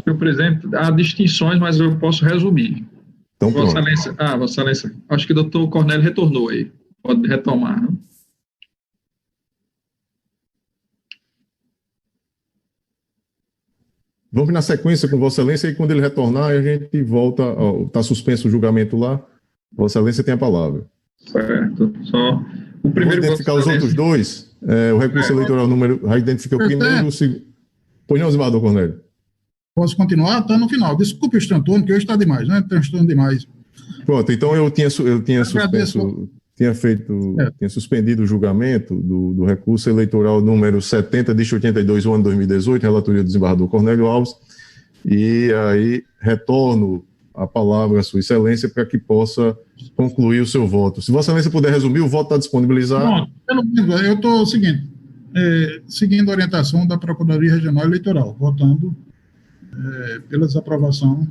Senhor presidente, há distinções, mas eu posso resumir. Então, Vossa Excelência, Vossa Excelência, acho que o doutor Cornélio retornou aí. Pode retomar, né? Vamos na sequência com Vossa Excelência e quando ele retornar, a gente volta. Está suspenso o julgamento lá. Vossa Excelência tem a palavra. Certo. Só o primeiro. Vou identificar os outros dois. O recurso eleitoral número. Já identifica o primeiro, o segundo. Pois não, desembargador Cornélio. Posso continuar? Está no final. Desculpe o transtorno, que hoje está demais, né? Transtorno demais. Pronto, então eu tinha suspenso. Tinha suspendido o julgamento do recurso eleitoral número 70/82 do ano 2018, relatoria do desembargador Cornélio Alves, e aí retorno a palavra à Sua Excelência para que possa concluir o seu voto. Se Vossa Excelência puder resumir, o voto está disponibilizado. Pronto, eu estou seguindo a orientação da Procuradoria Regional Eleitoral, votando pela desaprovação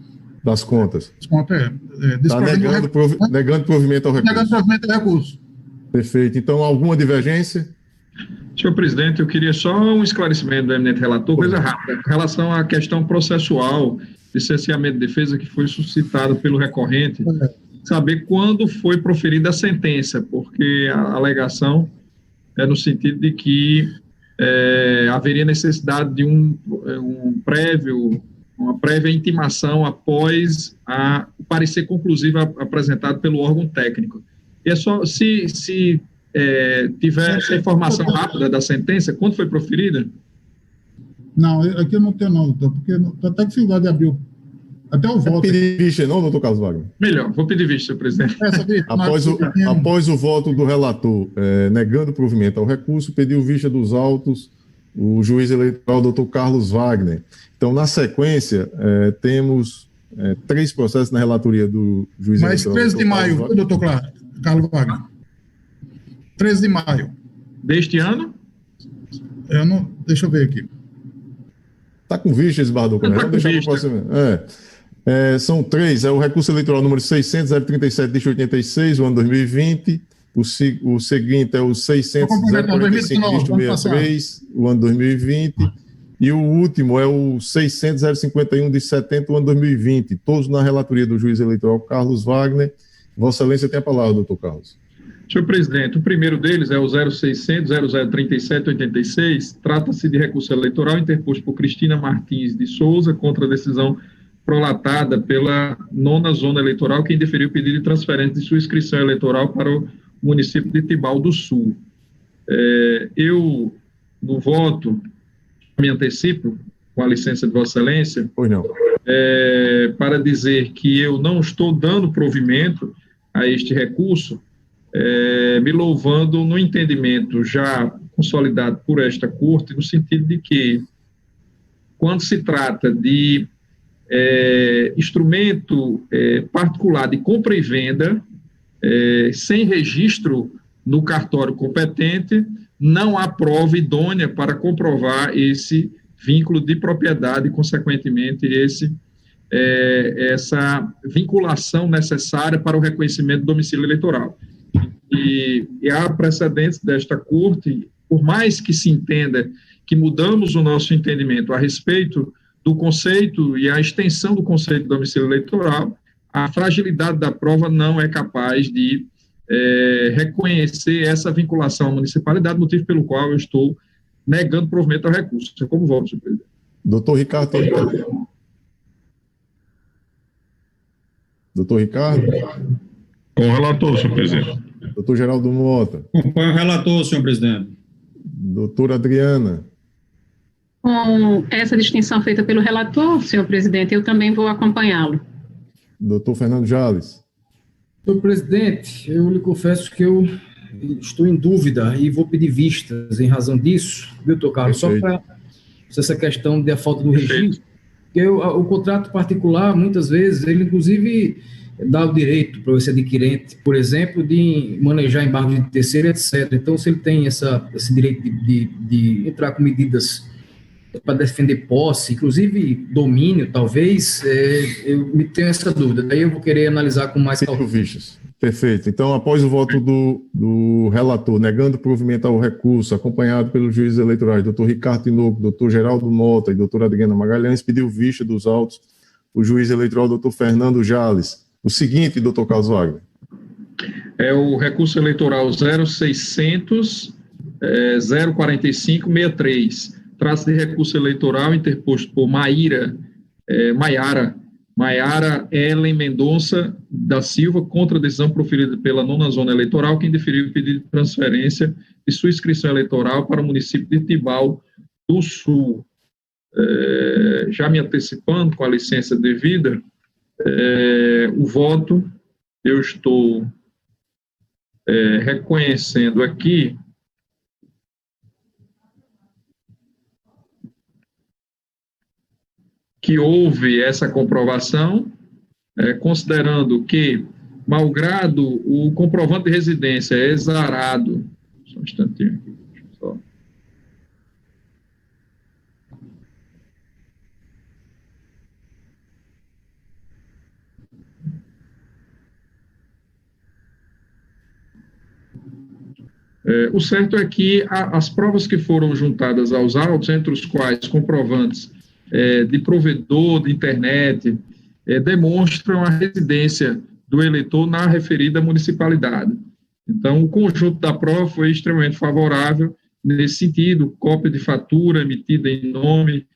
das contas. Está negando provimento ao recurso. Negando provimento ao recurso. Perfeito. Então, alguma divergência? Senhor presidente, eu queria só um esclarecimento do eminente relator, coisa rápida, com relação à questão processual de cerceamento de defesa que foi suscitada pelo recorrente, saber quando foi proferida a sentença, porque a alegação é no sentido de que haveria necessidade de uma prévia intimação após o parecer conclusivo apresentado pelo órgão técnico. E é só, se tiver essa informação rápida da sentença, quando foi proferida? Não, aqui eu não tenho não, doutor, porque estou até com dificuldade de abrir até o voto. Pedir vista, não, doutor Carlos Wagner? Melhor, vou pedir vista, senhor presidente. Após o voto do relator negando o provimento ao recurso, pediu vista dos autos o juiz eleitoral, doutor Carlos Wagner. Então, na sequência, temos 3 processos na relatoria do juiz eleitoral. Mas 13 de maio, doutor Carlos Wagner. 13 de maio. Deste ano? Deixa eu ver aqui. Está com vista esse barra do Vamos deixar para o próximo. São 3. É o recurso eleitoral número 600-037-86, o ano 2020. O seguinte é o 600-045-63, o ano 2020. E o último é o 600-051-70, o ano 2020. Todos na relatoria do juiz eleitoral Carlos Wagner. Vossa Excelência tem a palavra, doutor Carlos. Senhor presidente, o primeiro deles é o 0600-0037-86, trata-se de recurso eleitoral interposto por Cristina Martins de Souza contra a decisão prolatada pela 9ª Zona Eleitoral, que indeferiu o pedido de transferência de sua inscrição eleitoral para o município de Tibau do Sul. Eu, no voto, me antecipo, com a licença de Vossa Excelência, para dizer que eu não estou dando provimento a este recurso, me louvando no entendimento já consolidado por esta Corte, no sentido de que, quando se trata de instrumento particular de compra e venda, sem registro no cartório competente, não há prova idônea para comprovar esse vínculo de propriedade e, consequentemente, essa vinculação necessária para o reconhecimento do domicílio eleitoral. E há precedentes desta Corte, por mais que se entenda que mudamos o nosso entendimento a respeito do conceito e a extensão do conceito de domicílio eleitoral, a fragilidade da prova não é capaz de reconhecer essa vinculação à municipalidade, motivo pelo qual eu estou negando provimento ao recurso. Como voto, senhor presidente? Doutor Ricardo. Doutor Ricardo. Com o relator, senhor presidente. Doutor Geraldo Mota. Acompanho o relator, senhor presidente. Doutora Adriana. Com essa distinção feita pelo relator, senhor presidente, eu também vou acompanhá-lo. Doutor Fernando Jales. Senhor presidente, eu lhe confesso que eu estou em dúvida e vou pedir vistas em razão disso, viu, doutor Carlos? Só para essa questão da falta do registro, porque o contrato particular, muitas vezes, ele inclusive dá o direito para esse adquirente, por exemplo, de manejar embargo de terceiro, etc. Então, se ele tem esse direito de entrar com medidas para defender posse, inclusive domínio, talvez, eu me tenho essa dúvida. Daí eu vou querer analisar com mais cautela. Perfeito. Então, após o voto do relator, negando provimento ao recurso, acompanhado pelos juízes eleitorais, doutor Ricardo Tinoco, doutor Geraldo Mota e doutora Adriana Magalhães, pediu vista dos autos o juiz eleitoral, doutor Fernando Jales. O seguinte, doutor Carlos Wagner. É o recurso eleitoral 0600-045-63. Trata-se de recurso eleitoral interposto por Maiara Ellen Mendonça da Silva contra a decisão proferida pela 9ª Zona Eleitoral, que indeferiu o pedido de transferência de sua inscrição eleitoral para o município de Tibau do Sul. Já me antecipando, com a licença devida, o voto, eu estou reconhecendo aqui que houve essa comprovação, considerando que, malgrado o comprovante de residência exarado, só um instantinho aqui, só. O certo é que as provas que foram juntadas aos autos, entre os quais comprovantes de provedor de internet, demonstram a residência do eleitor na referida municipalidade. Então, o conjunto da prova foi extremamente favorável nesse sentido, cópia de fatura emitida em nome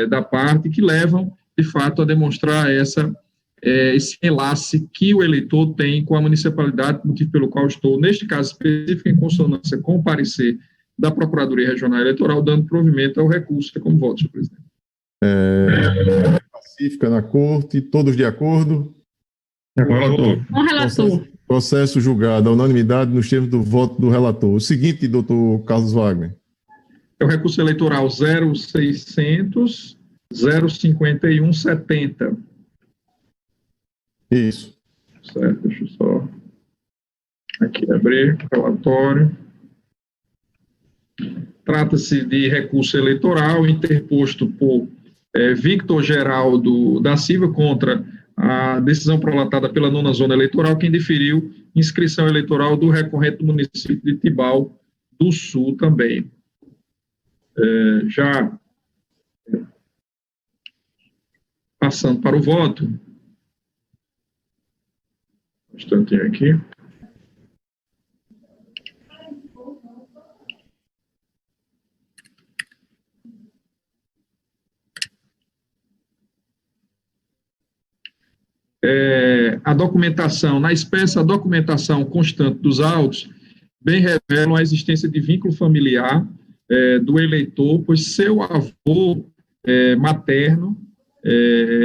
da parte, que levam, de fato, a demonstrar esse enlace que o eleitor tem com a municipalidade, motivo pelo qual estou, neste caso específico, em consonância com o parecer da Procuradoria Regional Eleitoral, dando provimento ao recurso. Como voto, senhor presidente. Pacífica na corte, todos de acordo? Relator. Com o relator. Processo julgado à unanimidade nos termos do voto do relator. O seguinte, doutor Carlos Wagner. É o recurso eleitoral 0600 051 70. Isso. Certo, deixa eu só aqui abrir o relatório. Trata-se de recurso eleitoral interposto por Victor Geraldo da Silva contra a decisão prolatada pela 9ª Zona Eleitoral, que indeferiu inscrição eleitoral do recorrente do município de Tibau do Sul também. Já passando para o voto, um instantinho aqui. A documentação, na espécie, a documentação constante dos autos bem revelam a existência de vínculo familiar do eleitor, pois seu avô materno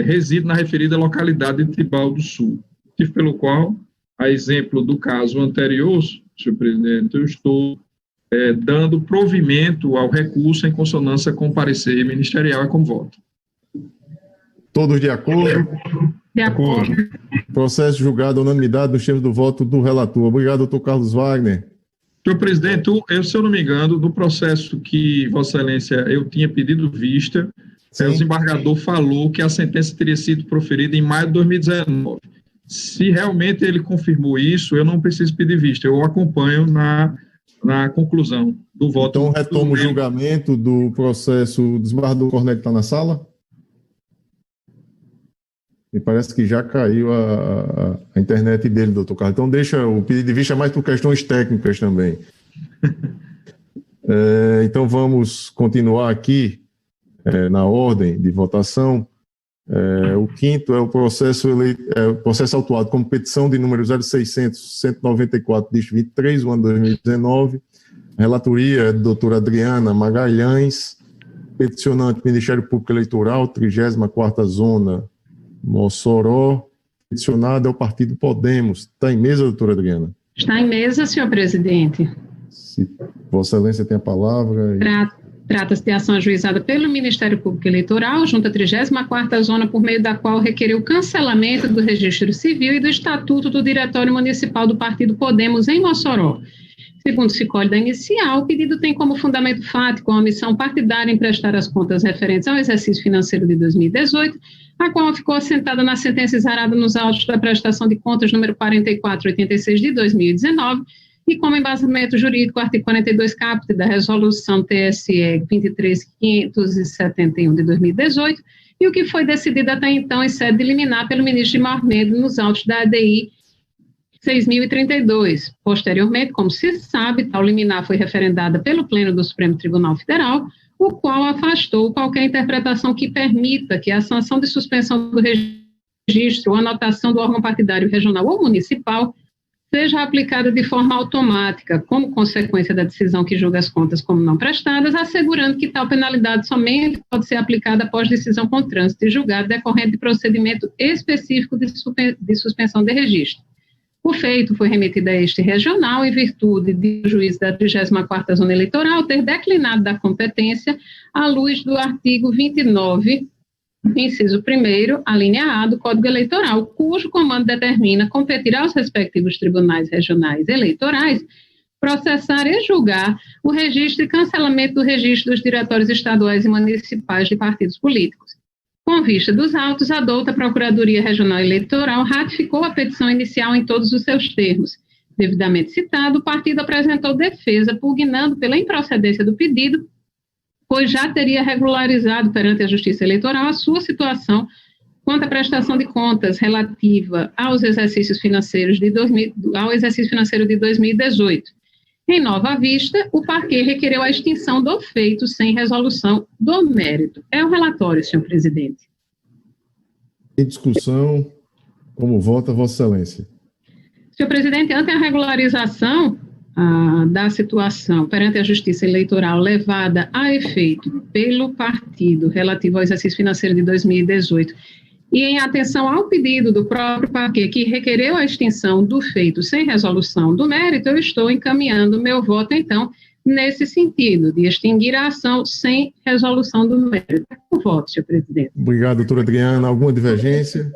reside na referida localidade de Tibau do Sul, motivo pelo qual, a exemplo do caso anterior, senhor presidente, eu estou dando provimento ao recurso em consonância com o parecer ministerial. Como voto. Todos de acordo? De acordo. Processo julgado à unanimidade nos termos do voto do relator. Obrigado, doutor Carlos Wagner. Senhor presidente, se eu não me engano, do processo que Vossa Excelência eu tinha pedido vista, o desembargador falou que a sentença teria sido proferida em maio de 2019. Se realmente ele confirmou isso, eu não preciso pedir vista, eu acompanho na conclusão do voto. Então, retomo o julgamento do processo. O desembargador Cornélio está na sala? Me parece que já caiu a internet dele, doutor Carlos. Então, deixa o pedido de vista mais por questões técnicas também. Então, vamos continuar aqui na ordem de votação. O quinto é o processo autuado como petição de número 0600-194-23, do ano 2019. A relatoria é da doutora Adriana Magalhães, peticionante Ministério Público Eleitoral, 34ª Zona, Mossoró. Peticionado é o Partido Podemos. Está em mesa, doutora Adriana? Está em mesa, senhor presidente. Se Vossa Excelência tem a palavra. Trata-se de ação ajuizada pelo Ministério Público Eleitoral, junto à 34ª Zona, por meio da qual requereu o cancelamento do registro civil e do estatuto do Diretório Municipal do Partido Podemos em Mossoró. Segundo se colhe da inicial, o pedido tem como fundamento fático a omissão partidária em prestar as contas referentes ao exercício financeiro de 2018, a qual ficou assentada na sentença exarada nos autos da prestação de contas número 4486 de 2019, e como embasamento jurídico, o artigo 42 caput da resolução TSE 23571 de 2018, e o que foi decidido até então em sede de liminar pelo ministro Gilmar Mendes nos autos da ADI 6.032. Posteriormente, como se sabe, tal liminar foi referendada pelo Pleno do Supremo Tribunal Federal, o qual afastou qualquer interpretação que permita que a sanção de suspensão do registro ou anotação do órgão partidário regional ou municipal seja aplicada de forma automática, como consequência da decisão que julga as contas como não prestadas, assegurando que tal penalidade somente pode ser aplicada após decisão com trânsito e julgado decorrente de procedimento específico de suspensão de registro. O feito foi remetido a este regional em virtude de o juiz da 34ª Zona Eleitoral ter declinado da competência à luz do artigo 29, inciso 1º, a linha A do Código Eleitoral, cujo comando determina competir aos respectivos tribunais regionais eleitorais processar e julgar o registro e cancelamento do registro dos diretórios estaduais e municipais de partidos políticos. Com vista dos autos, a douta Procuradoria Regional Eleitoral ratificou a petição inicial em todos os seus termos, devidamente citado, o partido apresentou defesa pugnando pela improcedência do pedido, pois já teria regularizado perante a Justiça Eleitoral a sua situação quanto à prestação de contas relativa aos exercícios financeiros ao exercício financeiro de 2018. Em Nova Vista, o parquê requereu a extinção do feito sem resolução do mérito. É o relatório, senhor presidente. Em discussão, como vota Vossa Excelência? Senhor presidente, ante a regularização da situação perante a Justiça Eleitoral levada a efeito pelo partido relativo ao exercício financeiro de 2018 e em atenção ao pedido do próprio parquê que requereu a extinção do feito sem resolução do mérito, eu estou encaminhando meu voto, então, nesse sentido, de extinguir a ação sem resolução do mérito. O voto, senhor presidente. Obrigado, doutora Adriana. Alguma divergência?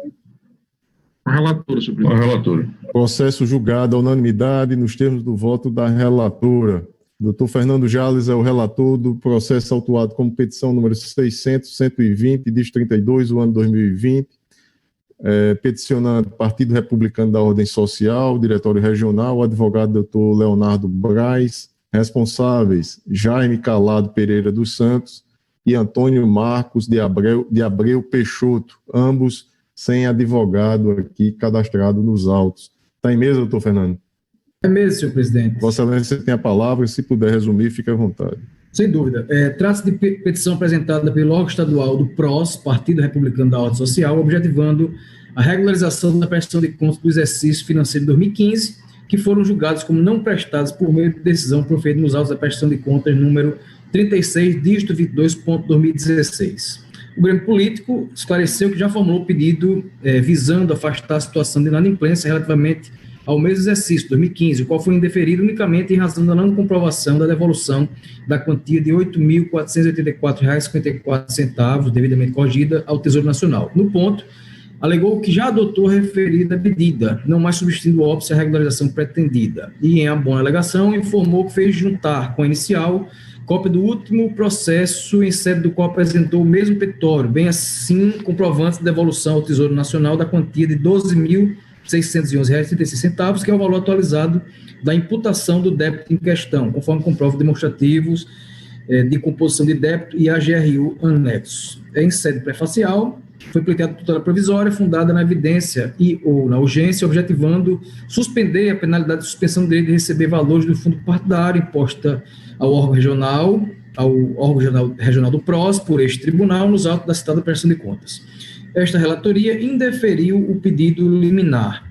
Relator, senhor presidente. Relator. Processo julgado à unanimidade nos termos do voto da relatora. Doutor Fernando Jales é o relator do processo autuado como petição número 600.120, diz 32, do ano 2020. Peticionante Partido Republicano da Ordem Social, Diretório Regional, advogado doutor Leonardo Braz, responsáveis Jaime Calado Pereira dos Santos e Antônio Marcos de Abreu Peixoto, ambos sem advogado aqui cadastrado nos autos. Está em mesa, doutor Fernando? É mesmo, senhor presidente. Vossa Excelência tem a palavra, se puder resumir, fique à vontade. Sem dúvida. Trata-se de petição apresentada pelo órgão estadual do PROS, Partido Republicano da Ordem Social, objetivando a regularização da prestação de contas do exercício financeiro de 2015, que foram julgados como não prestados por meio de decisão proferida nos autos da prestação de contas número 36, dígito 22.2016. O Grêmio Político esclareceu que já formulou o pedido visando afastar a situação de inadimplência relativamente ao mesmo exercício, 2015, o qual foi indeferido unicamente em razão da não comprovação da devolução da quantia de R$ 8.484,54, devidamente corrigida, ao Tesouro Nacional. No ponto, alegou que já adotou a referida medida, não mais substituindo o óbice a regularização pretendida, e, em abona alegação, informou que fez juntar com a inicial cópia do último processo em sede do qual apresentou o mesmo petitório, bem assim comprovantes de devolução ao Tesouro Nacional da quantia de R$ 12.611,36, que é o valor atualizado da imputação do débito em questão, conforme comprovam demonstrativos de composição de débito e AGRU anexos. Em sede prefacial, foi aplicada tutela provisória fundada na evidência e ou na urgência, objetivando suspender a penalidade de suspensão do direito de receber valores do fundo partidário imposta ao órgão regional do PROS por este tribunal nos autos da citada prestação de contas. Esta relatoria indeferiu o pedido liminar.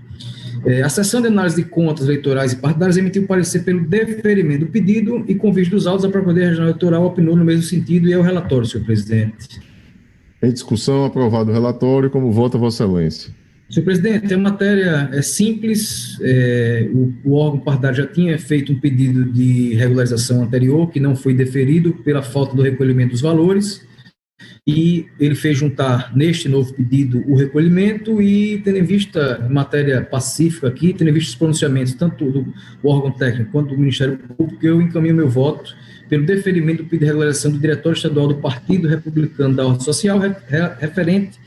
A Seção de Análise de Contas Eleitorais e Partidárias emitiu parecer pelo deferimento do pedido e, com vista dos autos, a Procuradoria Regional Eleitoral opinou no mesmo sentido e é o relatório, senhor presidente. Em discussão, aprovado o relatório. Como vota Vossa Excelência? Senhor presidente, a matéria é simples. O órgão partidário já tinha feito um pedido de regularização anterior, que não foi deferido pela falta do recolhimento dos valores, e ele fez juntar neste novo pedido o recolhimento e, tendo em vista matéria pacífica aqui, tendo em vista os pronunciamentos tanto do órgão técnico quanto do Ministério Público, eu encaminho meu voto pelo deferimento do pedido de regularização do Diretório Estadual do Partido Republicano da Ordem Social referente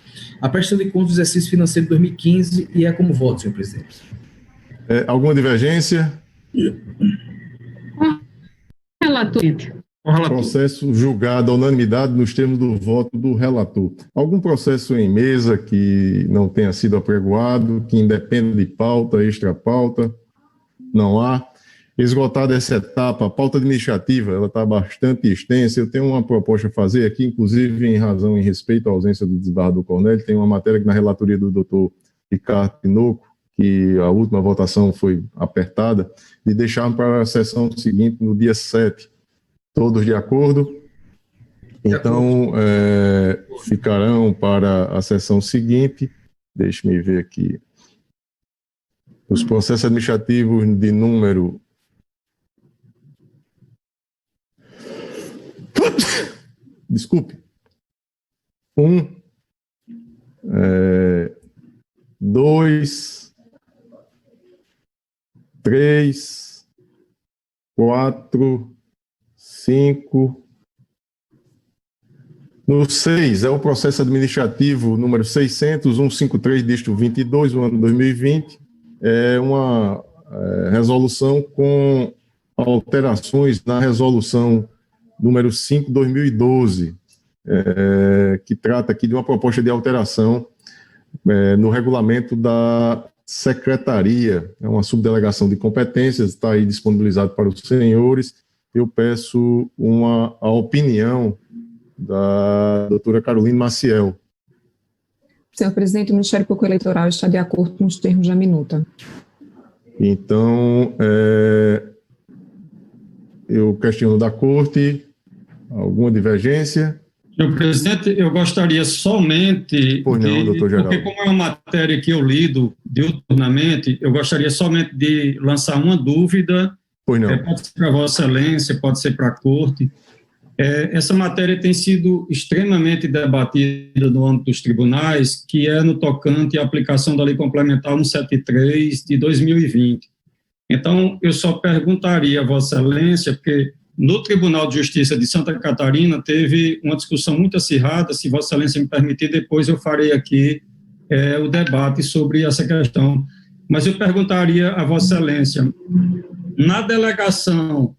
à prestação de contas do exercício financeiro de 2015 e é como voto, senhor presidente. Alguma divergência? Relator. Processo julgado à unanimidade nos termos do voto do relator. Algum processo em mesa que não tenha sido apregoado, que independa de pauta, extra pauta? Não há. Esgotada essa etapa, a pauta administrativa, ela está bastante extensa. Eu tenho uma proposta a fazer aqui, inclusive em respeito à ausência do desembargador Cornélio, tem uma matéria que na relatoria do doutor Ricardo Tinoco, que a última votação foi apertada, de deixarmos para a sessão seguinte, no dia 7. Todos de acordo? Então, ficarão para a sessão seguinte. Deixe-me ver aqui. Os processos administrativos de número... Desculpe. 2, 3, 4, 5. No 6 é o processo administrativo número 600.153, dígito 22, do ano 2020. É uma resolução com alterações na resolução número 5/2012, que trata aqui de uma proposta de alteração no regulamento da secretaria, é uma subdelegação de competências, está aí disponibilizado para os senhores. Eu peço a opinião da doutora Caroline Maciel. Senhor presidente, o Ministério Público Eleitoral está de acordo com os termos da minuta. Então, eu questiono da Corte, alguma divergência? Senhor presidente, eu gostaria somente Pois não, doutor Geraldo. porque como é uma matéria que eu lido diuturnamente, eu gostaria somente de lançar uma dúvida. Pois não. Pode ser para Vossa Excelência, pode ser para a Corte. Essa matéria tem sido extremamente debatida no âmbito dos tribunais, que é no tocante à aplicação da Lei Complementar 173 de 2020. Então, eu só perguntaria a Vossa Excelência, porque no Tribunal de Justiça de Santa Catarina teve uma discussão muito acirrada, se Vossa Excelência me permitir, depois eu farei aqui o debate sobre essa questão. Mas eu perguntaria a Vossa Excelência, na delegação,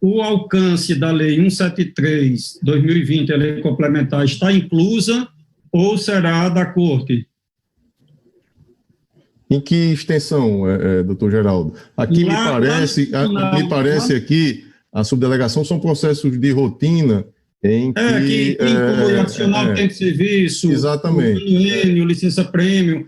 o alcance da Lei 173/2020, a Lei Complementar, está inclusa ou será da Corte? Em que extensão, doutor Geraldo? Aqui me parece aqui, a subdelegação são processos de rotina em que... que inclui adicional de tempo de serviço, exatamente. O licença-prêmio.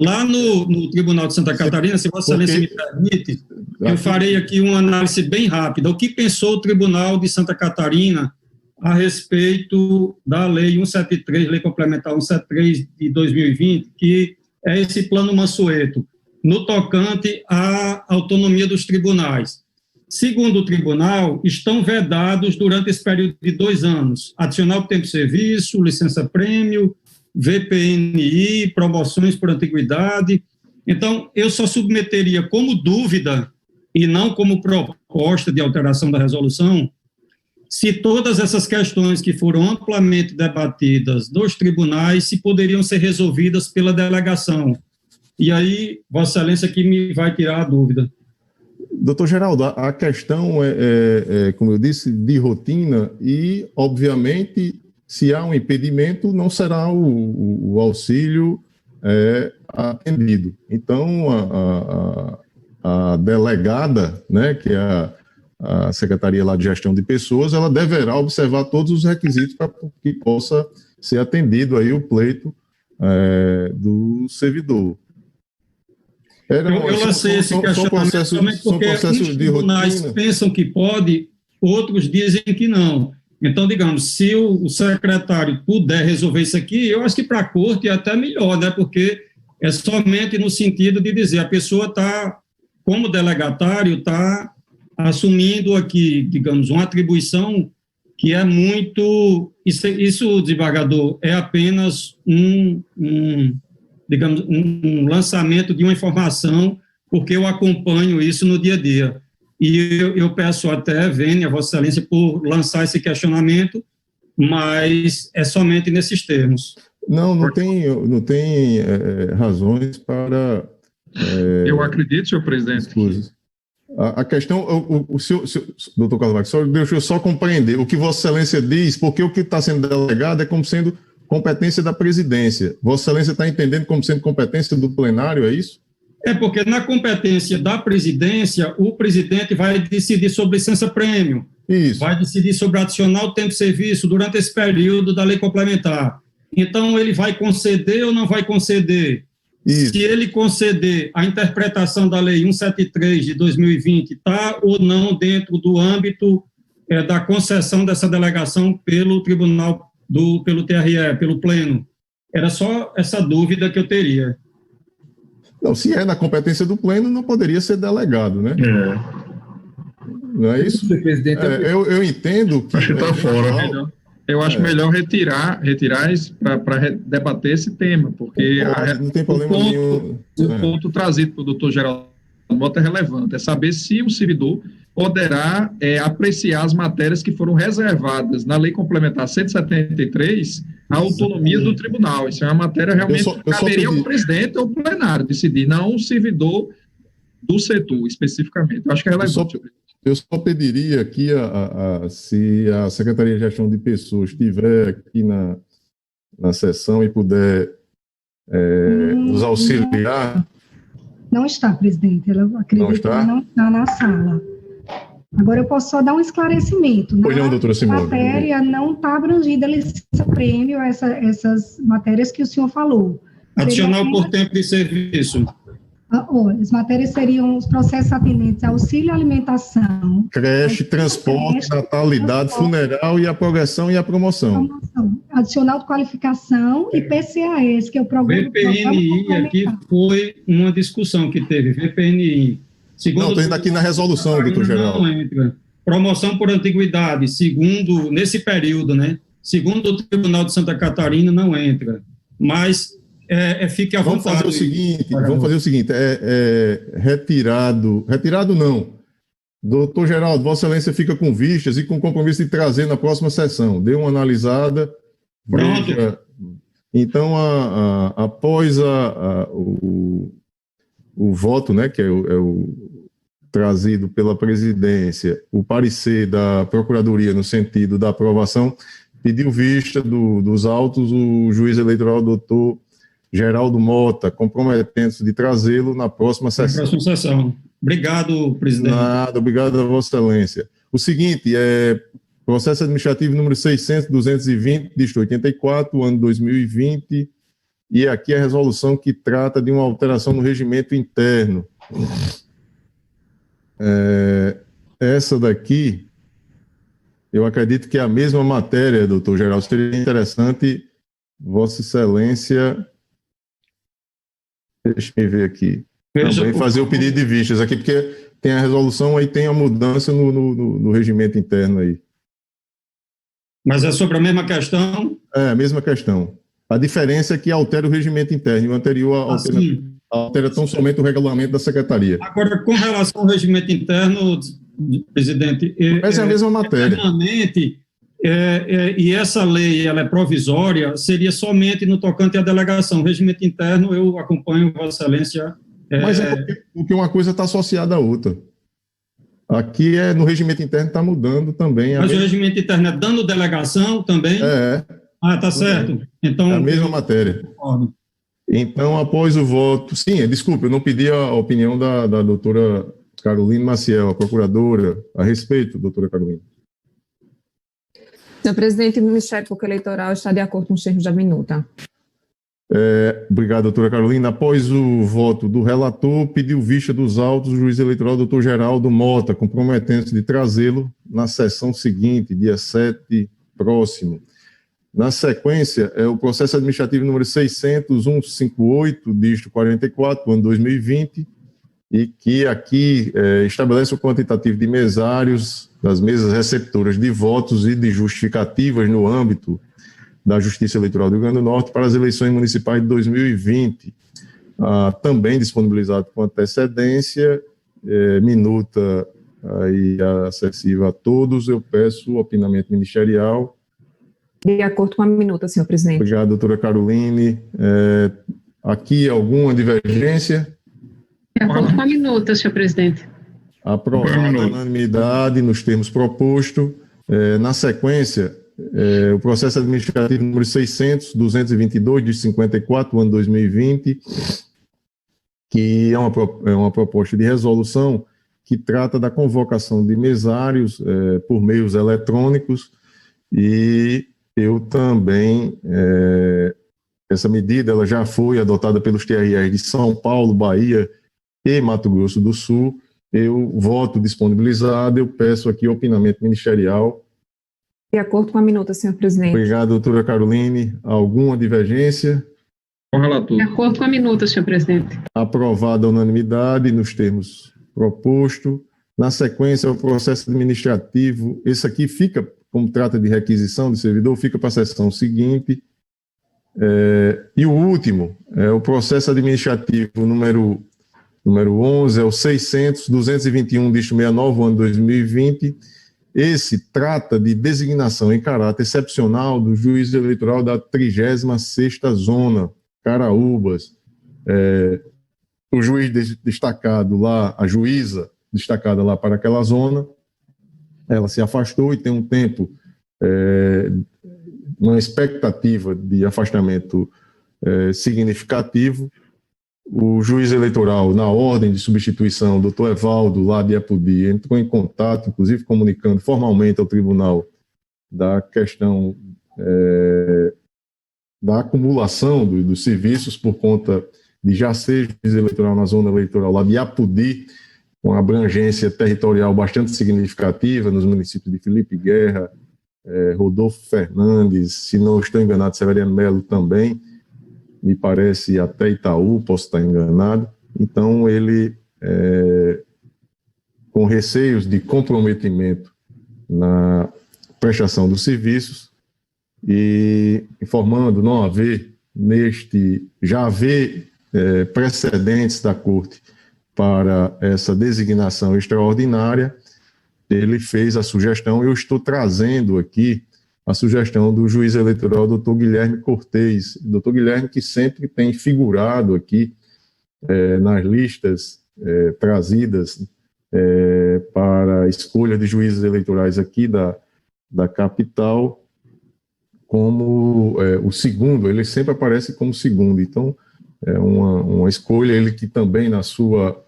Lá no Tribunal de Santa Catarina, se Vossa Excelência me permite, eu farei aqui uma análise bem rápida. O que pensou o Tribunal de Santa Catarina a respeito da Lei 173, Lei Complementar 173 de 2020, que é esse plano Mansueto, no tocante à autonomia dos tribunais. Segundo o tribunal, estão vedados durante esse período de 2 anos, adicional de tempo de serviço, licença-prêmio, VPNI, promoções por antiguidade. Então, eu só submeteria como dúvida, e não como proposta de alteração da resolução, se todas essas questões que foram amplamente debatidas nos tribunais se poderiam ser resolvidas pela delegação. E aí, Vossa Excelência que me vai tirar a dúvida. Doutor Geraldo, a questão como eu disse, de rotina e, obviamente, se há um impedimento, não será o auxílio atendido. Então, a delegada, né, que é a Secretaria lá de Gestão de Pessoas, ela deverá observar todos os requisitos para que possa ser atendido aí o pleito do servidor. Eu lancei esse questionamento também porque os tribunais pensam que pode, outros dizem que não. Então, digamos, se o secretário puder resolver isso aqui, eu acho que para a Corte é até melhor, né? Porque é somente no sentido de dizer, a pessoa está, como delegatário, está assumindo aqui, digamos, uma atribuição que é muito... Isso, desembargador, é apenas digamos, um lançamento de uma informação, porque eu acompanho isso no dia a dia. E eu peço até, Vênia, Vossa Excelência, por lançar esse questionamento, mas é somente nesses termos. Não tem razões para... eu acredito, senhor presidente. A questão, doutor Carlos Marques, deixa eu só compreender o que Vossa Excelência diz, porque o que está sendo delegado é como sendo competência da presidência. Vossa Excelência está entendendo como sendo competência do plenário, é isso? É porque na competência da presidência, o presidente vai decidir sobre licença-prêmio, vai decidir sobre adicional de tempo de serviço durante esse período da lei complementar. Então, ele vai conceder ou não vai conceder? Isso. Se ele conceder a interpretação da Lei 173 de 2020, está ou não dentro do âmbito da concessão dessa delegação pelo Tribunal, pelo TRE, pelo Pleno. Era só essa dúvida que eu teria. Não, se é na competência do Pleno, não poderia ser delegado, né? Não é isso? Eu entendo que... Acho que está fora. Eu acho melhor retirar isso para debater esse tema, porque não tem problema nenhum. O ponto trazido pelo doutor Geraldo Mota é relevante, é saber se o servidor poderá apreciar as matérias que foram reservadas na Lei Complementar 173, a autonomia do tribunal. Isso é uma matéria realmente que caberia ao presidente ou ao plenário decidir, não o servidor do setor, especificamente. Eu acho que é relevante. Eu só pediria aqui, se a Secretaria de Gestão de Pessoas estiver aqui na sessão e puder nos auxiliar. Não está, presidente. Eu acredito que ela não está na sala. Agora, eu posso só dar um esclarecimento. Pois não, doutora Simone. A matéria não está abrangida, licença-prêmio, essas matérias que o senhor falou. Adicional por tempo de serviço. As matérias seriam os processos atendentes a auxílio à alimentação, creche, transporte, natalidade, funeral e a progressão e a promoção. Adicional de qualificação e PCAS, que é o programa... VPNI, aqui foi uma discussão que teve, VPNI. Não, estou indo aqui na resolução, doutor Geraldo. Não entra. Promoção por antiguidade, nesse período, né? Segundo o Tribunal de Santa Catarina, não entra. Mas... fique à vontade. Vamos fazer o seguinte, retirado não. Doutor Geraldo, Vossa Excelência fica com vistas e com compromisso de trazer na próxima sessão. Dê uma analisada. Pronto. Veja. Então, após o voto, né, que é o trazido pela presidência, o parecer da Procuradoria no sentido da aprovação, pediu vista dos autos o juiz eleitoral, doutor Geraldo Mota, comprometendo-se de trazê-lo na próxima sessão. Na próxima sessão. Obrigado, presidente. Nada, obrigado a Vossa Excelência. O seguinte, processo administrativo número 600-220, distrito 84, ano 2020, e aqui a resolução que trata de uma alteração no regimento interno. Essa daqui, eu acredito que é a mesma matéria, doutor Geraldo. Seria interessante Vossa Excelência... Deixa eu ver aqui. Também fazer o pedido de vistas aqui, porque tem a resolução, aí tem a mudança no regimento interno aí. Mas é sobre a mesma questão? É, a mesma questão. A diferença é que altera o regimento interno, e o anterior altera tão somente o regulamento da Secretaria. Agora, com relação ao regimento interno, presidente... Essa é a mesma matéria. E essa lei, ela é provisória, seria somente no tocante à delegação. O regimento interno, eu acompanho, Vossa Excelência... Mas porque uma coisa está associada à outra. Aqui, no regimento interno, está mudando também. Mas o regimento interno é dando delegação também? Tá certo. Então, é a mesma matéria. Então, após o voto... Sim, desculpe, eu não pedi a opinião da doutora Caroline Maciel, a procuradora, a respeito, doutora Caroline. Senhor presidente, o Ministério Público Eleitoral está de acordo com os termos da minuta. Obrigado, doutora Carolina. Após o voto do relator, pediu vista dos autos o juiz eleitoral, doutor Geraldo Mota, comprometendo-se de trazê-lo na sessão seguinte, dia 7 próximo. Na sequência, o processo administrativo número 600-158, distrito 44, ano 2020, e que aqui estabelece o quantitativo de mesários das mesas receptoras de votos e de justificativas no âmbito da Justiça Eleitoral do Rio Grande do Norte para as eleições municipais de 2020. Também disponibilizado com antecedência, minuta aí acessível a todos. Eu peço o opinamento ministerial. De acordo com a minuta, senhor presidente. Obrigado, doutora Caroline. Aqui alguma divergência? De acordo com a minuta, senhor presidente. Aprovada a unanimidade nos termos propostos. Na sequência, o processo administrativo número 600-222, de 54, ano 2020, que é uma proposta de resolução que trata da convocação de mesários por meios eletrônicos, e eu também, essa medida ela já foi adotada pelos TREs de São Paulo, Bahia e Mato Grosso do Sul. Eu voto disponibilizado, eu peço aqui opinamento ministerial. De acordo com a minuta, senhor presidente. Obrigado, doutora Caroline. Alguma divergência? Com o relator. De acordo com a minuta, senhor presidente. Aprovada a unanimidade nos termos propostos. Na sequência, o processo administrativo, esse aqui fica, como trata de requisição de servidor, fica para a sessão seguinte. E o último é o processo administrativo número 11, é o 600-221, distrito 69, ano 2020. Esse trata de designação em caráter excepcional do juiz eleitoral da 36ª Zona, Caraúbas. o juiz destacado lá, a juíza destacada lá para aquela zona, ela se afastou e tem um tempo, uma expectativa de afastamento significativo. O juiz eleitoral, na ordem de substituição, o doutor Evaldo, lá de Apodi, entrou em contato, inclusive comunicando formalmente ao tribunal da questão da acumulação dos serviços por conta de já ser juiz eleitoral na zona eleitoral lá de Apodi, com abrangência territorial bastante significativa nos municípios de Felipe Guerra, Rodolfo Fernandes, se não estou enganado, Severiano Melo também, me parece até Itaú, posso estar enganado. Então, ele, com receios de comprometimento na prestação dos serviços e informando não haver já haver precedentes da Corte para essa designação extraordinária, ele fez a sugestão, eu estou trazendo aqui a sugestão do juiz eleitoral, doutor Guilherme Cortez. Doutor Guilherme, que sempre tem figurado aqui nas listas trazidas para a escolha de juízes eleitorais aqui da capital, como o segundo, ele sempre aparece como segundo. Então, é uma escolha, ele que também na sua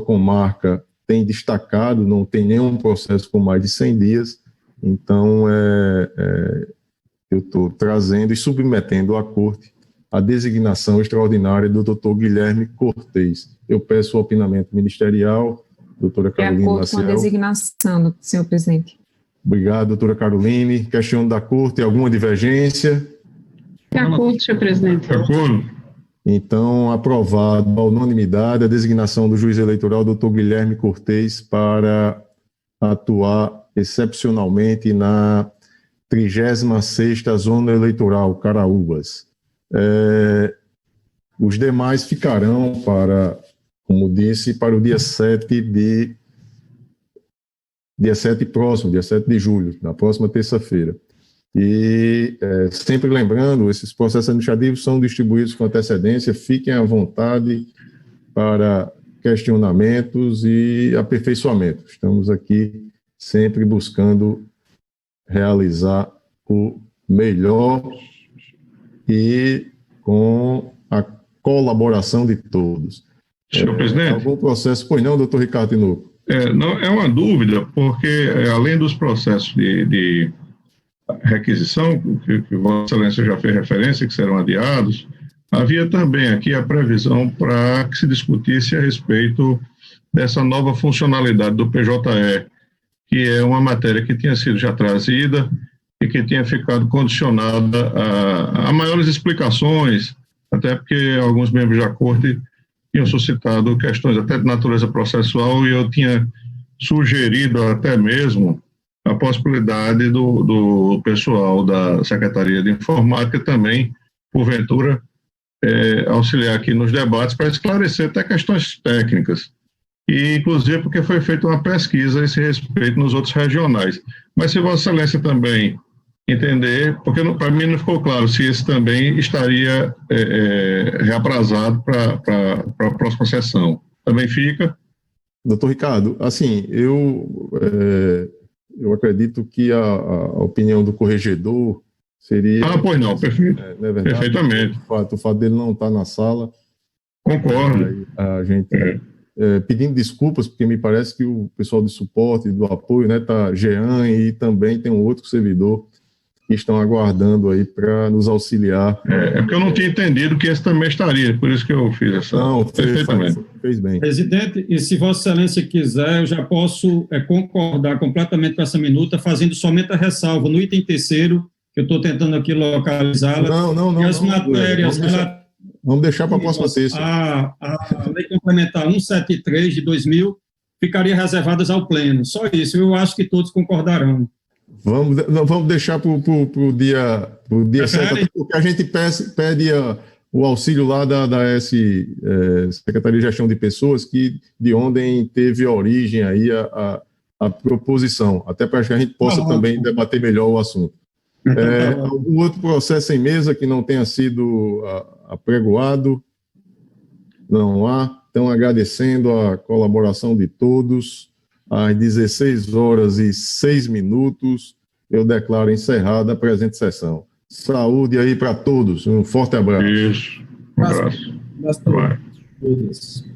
comarca tem destacado, não tem nenhum processo com mais de 100 dias, então eu estou trazendo e submetendo à Corte a designação extraordinária do doutor Guilherme Cortez. Eu peço o opinamento ministerial, doutora Caroline Maciel. De acordo com a designação, senhor presidente. Obrigado, doutora Caroline. Questão da Corte, alguma divergência? De acordo, senhor presidente. De acordo. Então, aprovado à unanimidade a designação do juiz eleitoral, doutor Guilherme Cortez, para atuar excepcionalmente na 36ª Zona Eleitoral, Caraúbas. Os demais ficarão para, como disse, para o dia 7 próximo, dia 7 de julho, na próxima terça-feira. E sempre lembrando, esses processos administrativos são distribuídos com antecedência, fiquem à vontade para questionamentos e aperfeiçoamento. Estamos aqui sempre buscando realizar o melhor e com a colaboração de todos. Senhor presidente? Algum processo? Pois não, doutor Ricardo Tinoco? Não, é uma dúvida, porque além dos processos de requisição, que Vossa Excelência já fez referência, que serão adiados, havia também aqui a previsão para que se discutisse a respeito dessa nova funcionalidade do PJE, que é uma matéria que tinha sido já trazida e que tinha ficado condicionada a maiores explicações, até porque alguns membros da Corte tinham suscitado questões até de natureza processual e eu tinha sugerido até mesmo a possibilidade do pessoal da Secretaria de Informática também, porventura, auxiliar aqui nos debates para esclarecer até questões técnicas. E, inclusive, porque foi feita uma pesquisa a esse respeito nos outros regionais. Mas se Vossa Excelência também entender, porque para mim não ficou claro se esse também estaria reaprazado para a próxima sessão. Também fica? Doutor Ricardo, assim, eu acredito que a opinião do corregedor seria... pois não, perfeito. Não é verdade? Perfeitamente. O fato dele não estar na sala... Concordo. A gente... pedindo desculpas, porque me parece que o pessoal de suporte, do apoio, né, tá Jean e também tem um outro servidor que estão aguardando aí para nos auxiliar. Porque eu não tinha entendido que esse também estaria, por isso que eu fiz essa... Não, fez bem. Presidente, e se Vossa Excelência quiser, eu já posso concordar completamente com essa minuta, fazendo somente a ressalva no item 3º, que eu estou tentando aqui localizá-la. Não. E as matérias... Vamos deixar para a próxima terça. A Lei Complementar 173 de 2000 ficaria reservadas ao Pleno. Só isso, eu acho que todos concordarão. Vamos deixar para o dia 7, porque a gente pede o auxílio lá da Secretaria de Gestão de Pessoas, de onde teve origem aí a proposição, até para que a gente possa também debater melhor o assunto. Algum outro processo em mesa que não tenha sido apregoado? Não há. Então, agradecendo a colaboração de todos, às 16h06, eu declaro encerrada a presente sessão. Saúde aí para todos, um forte abraço. Isso, um abraço. Abraço.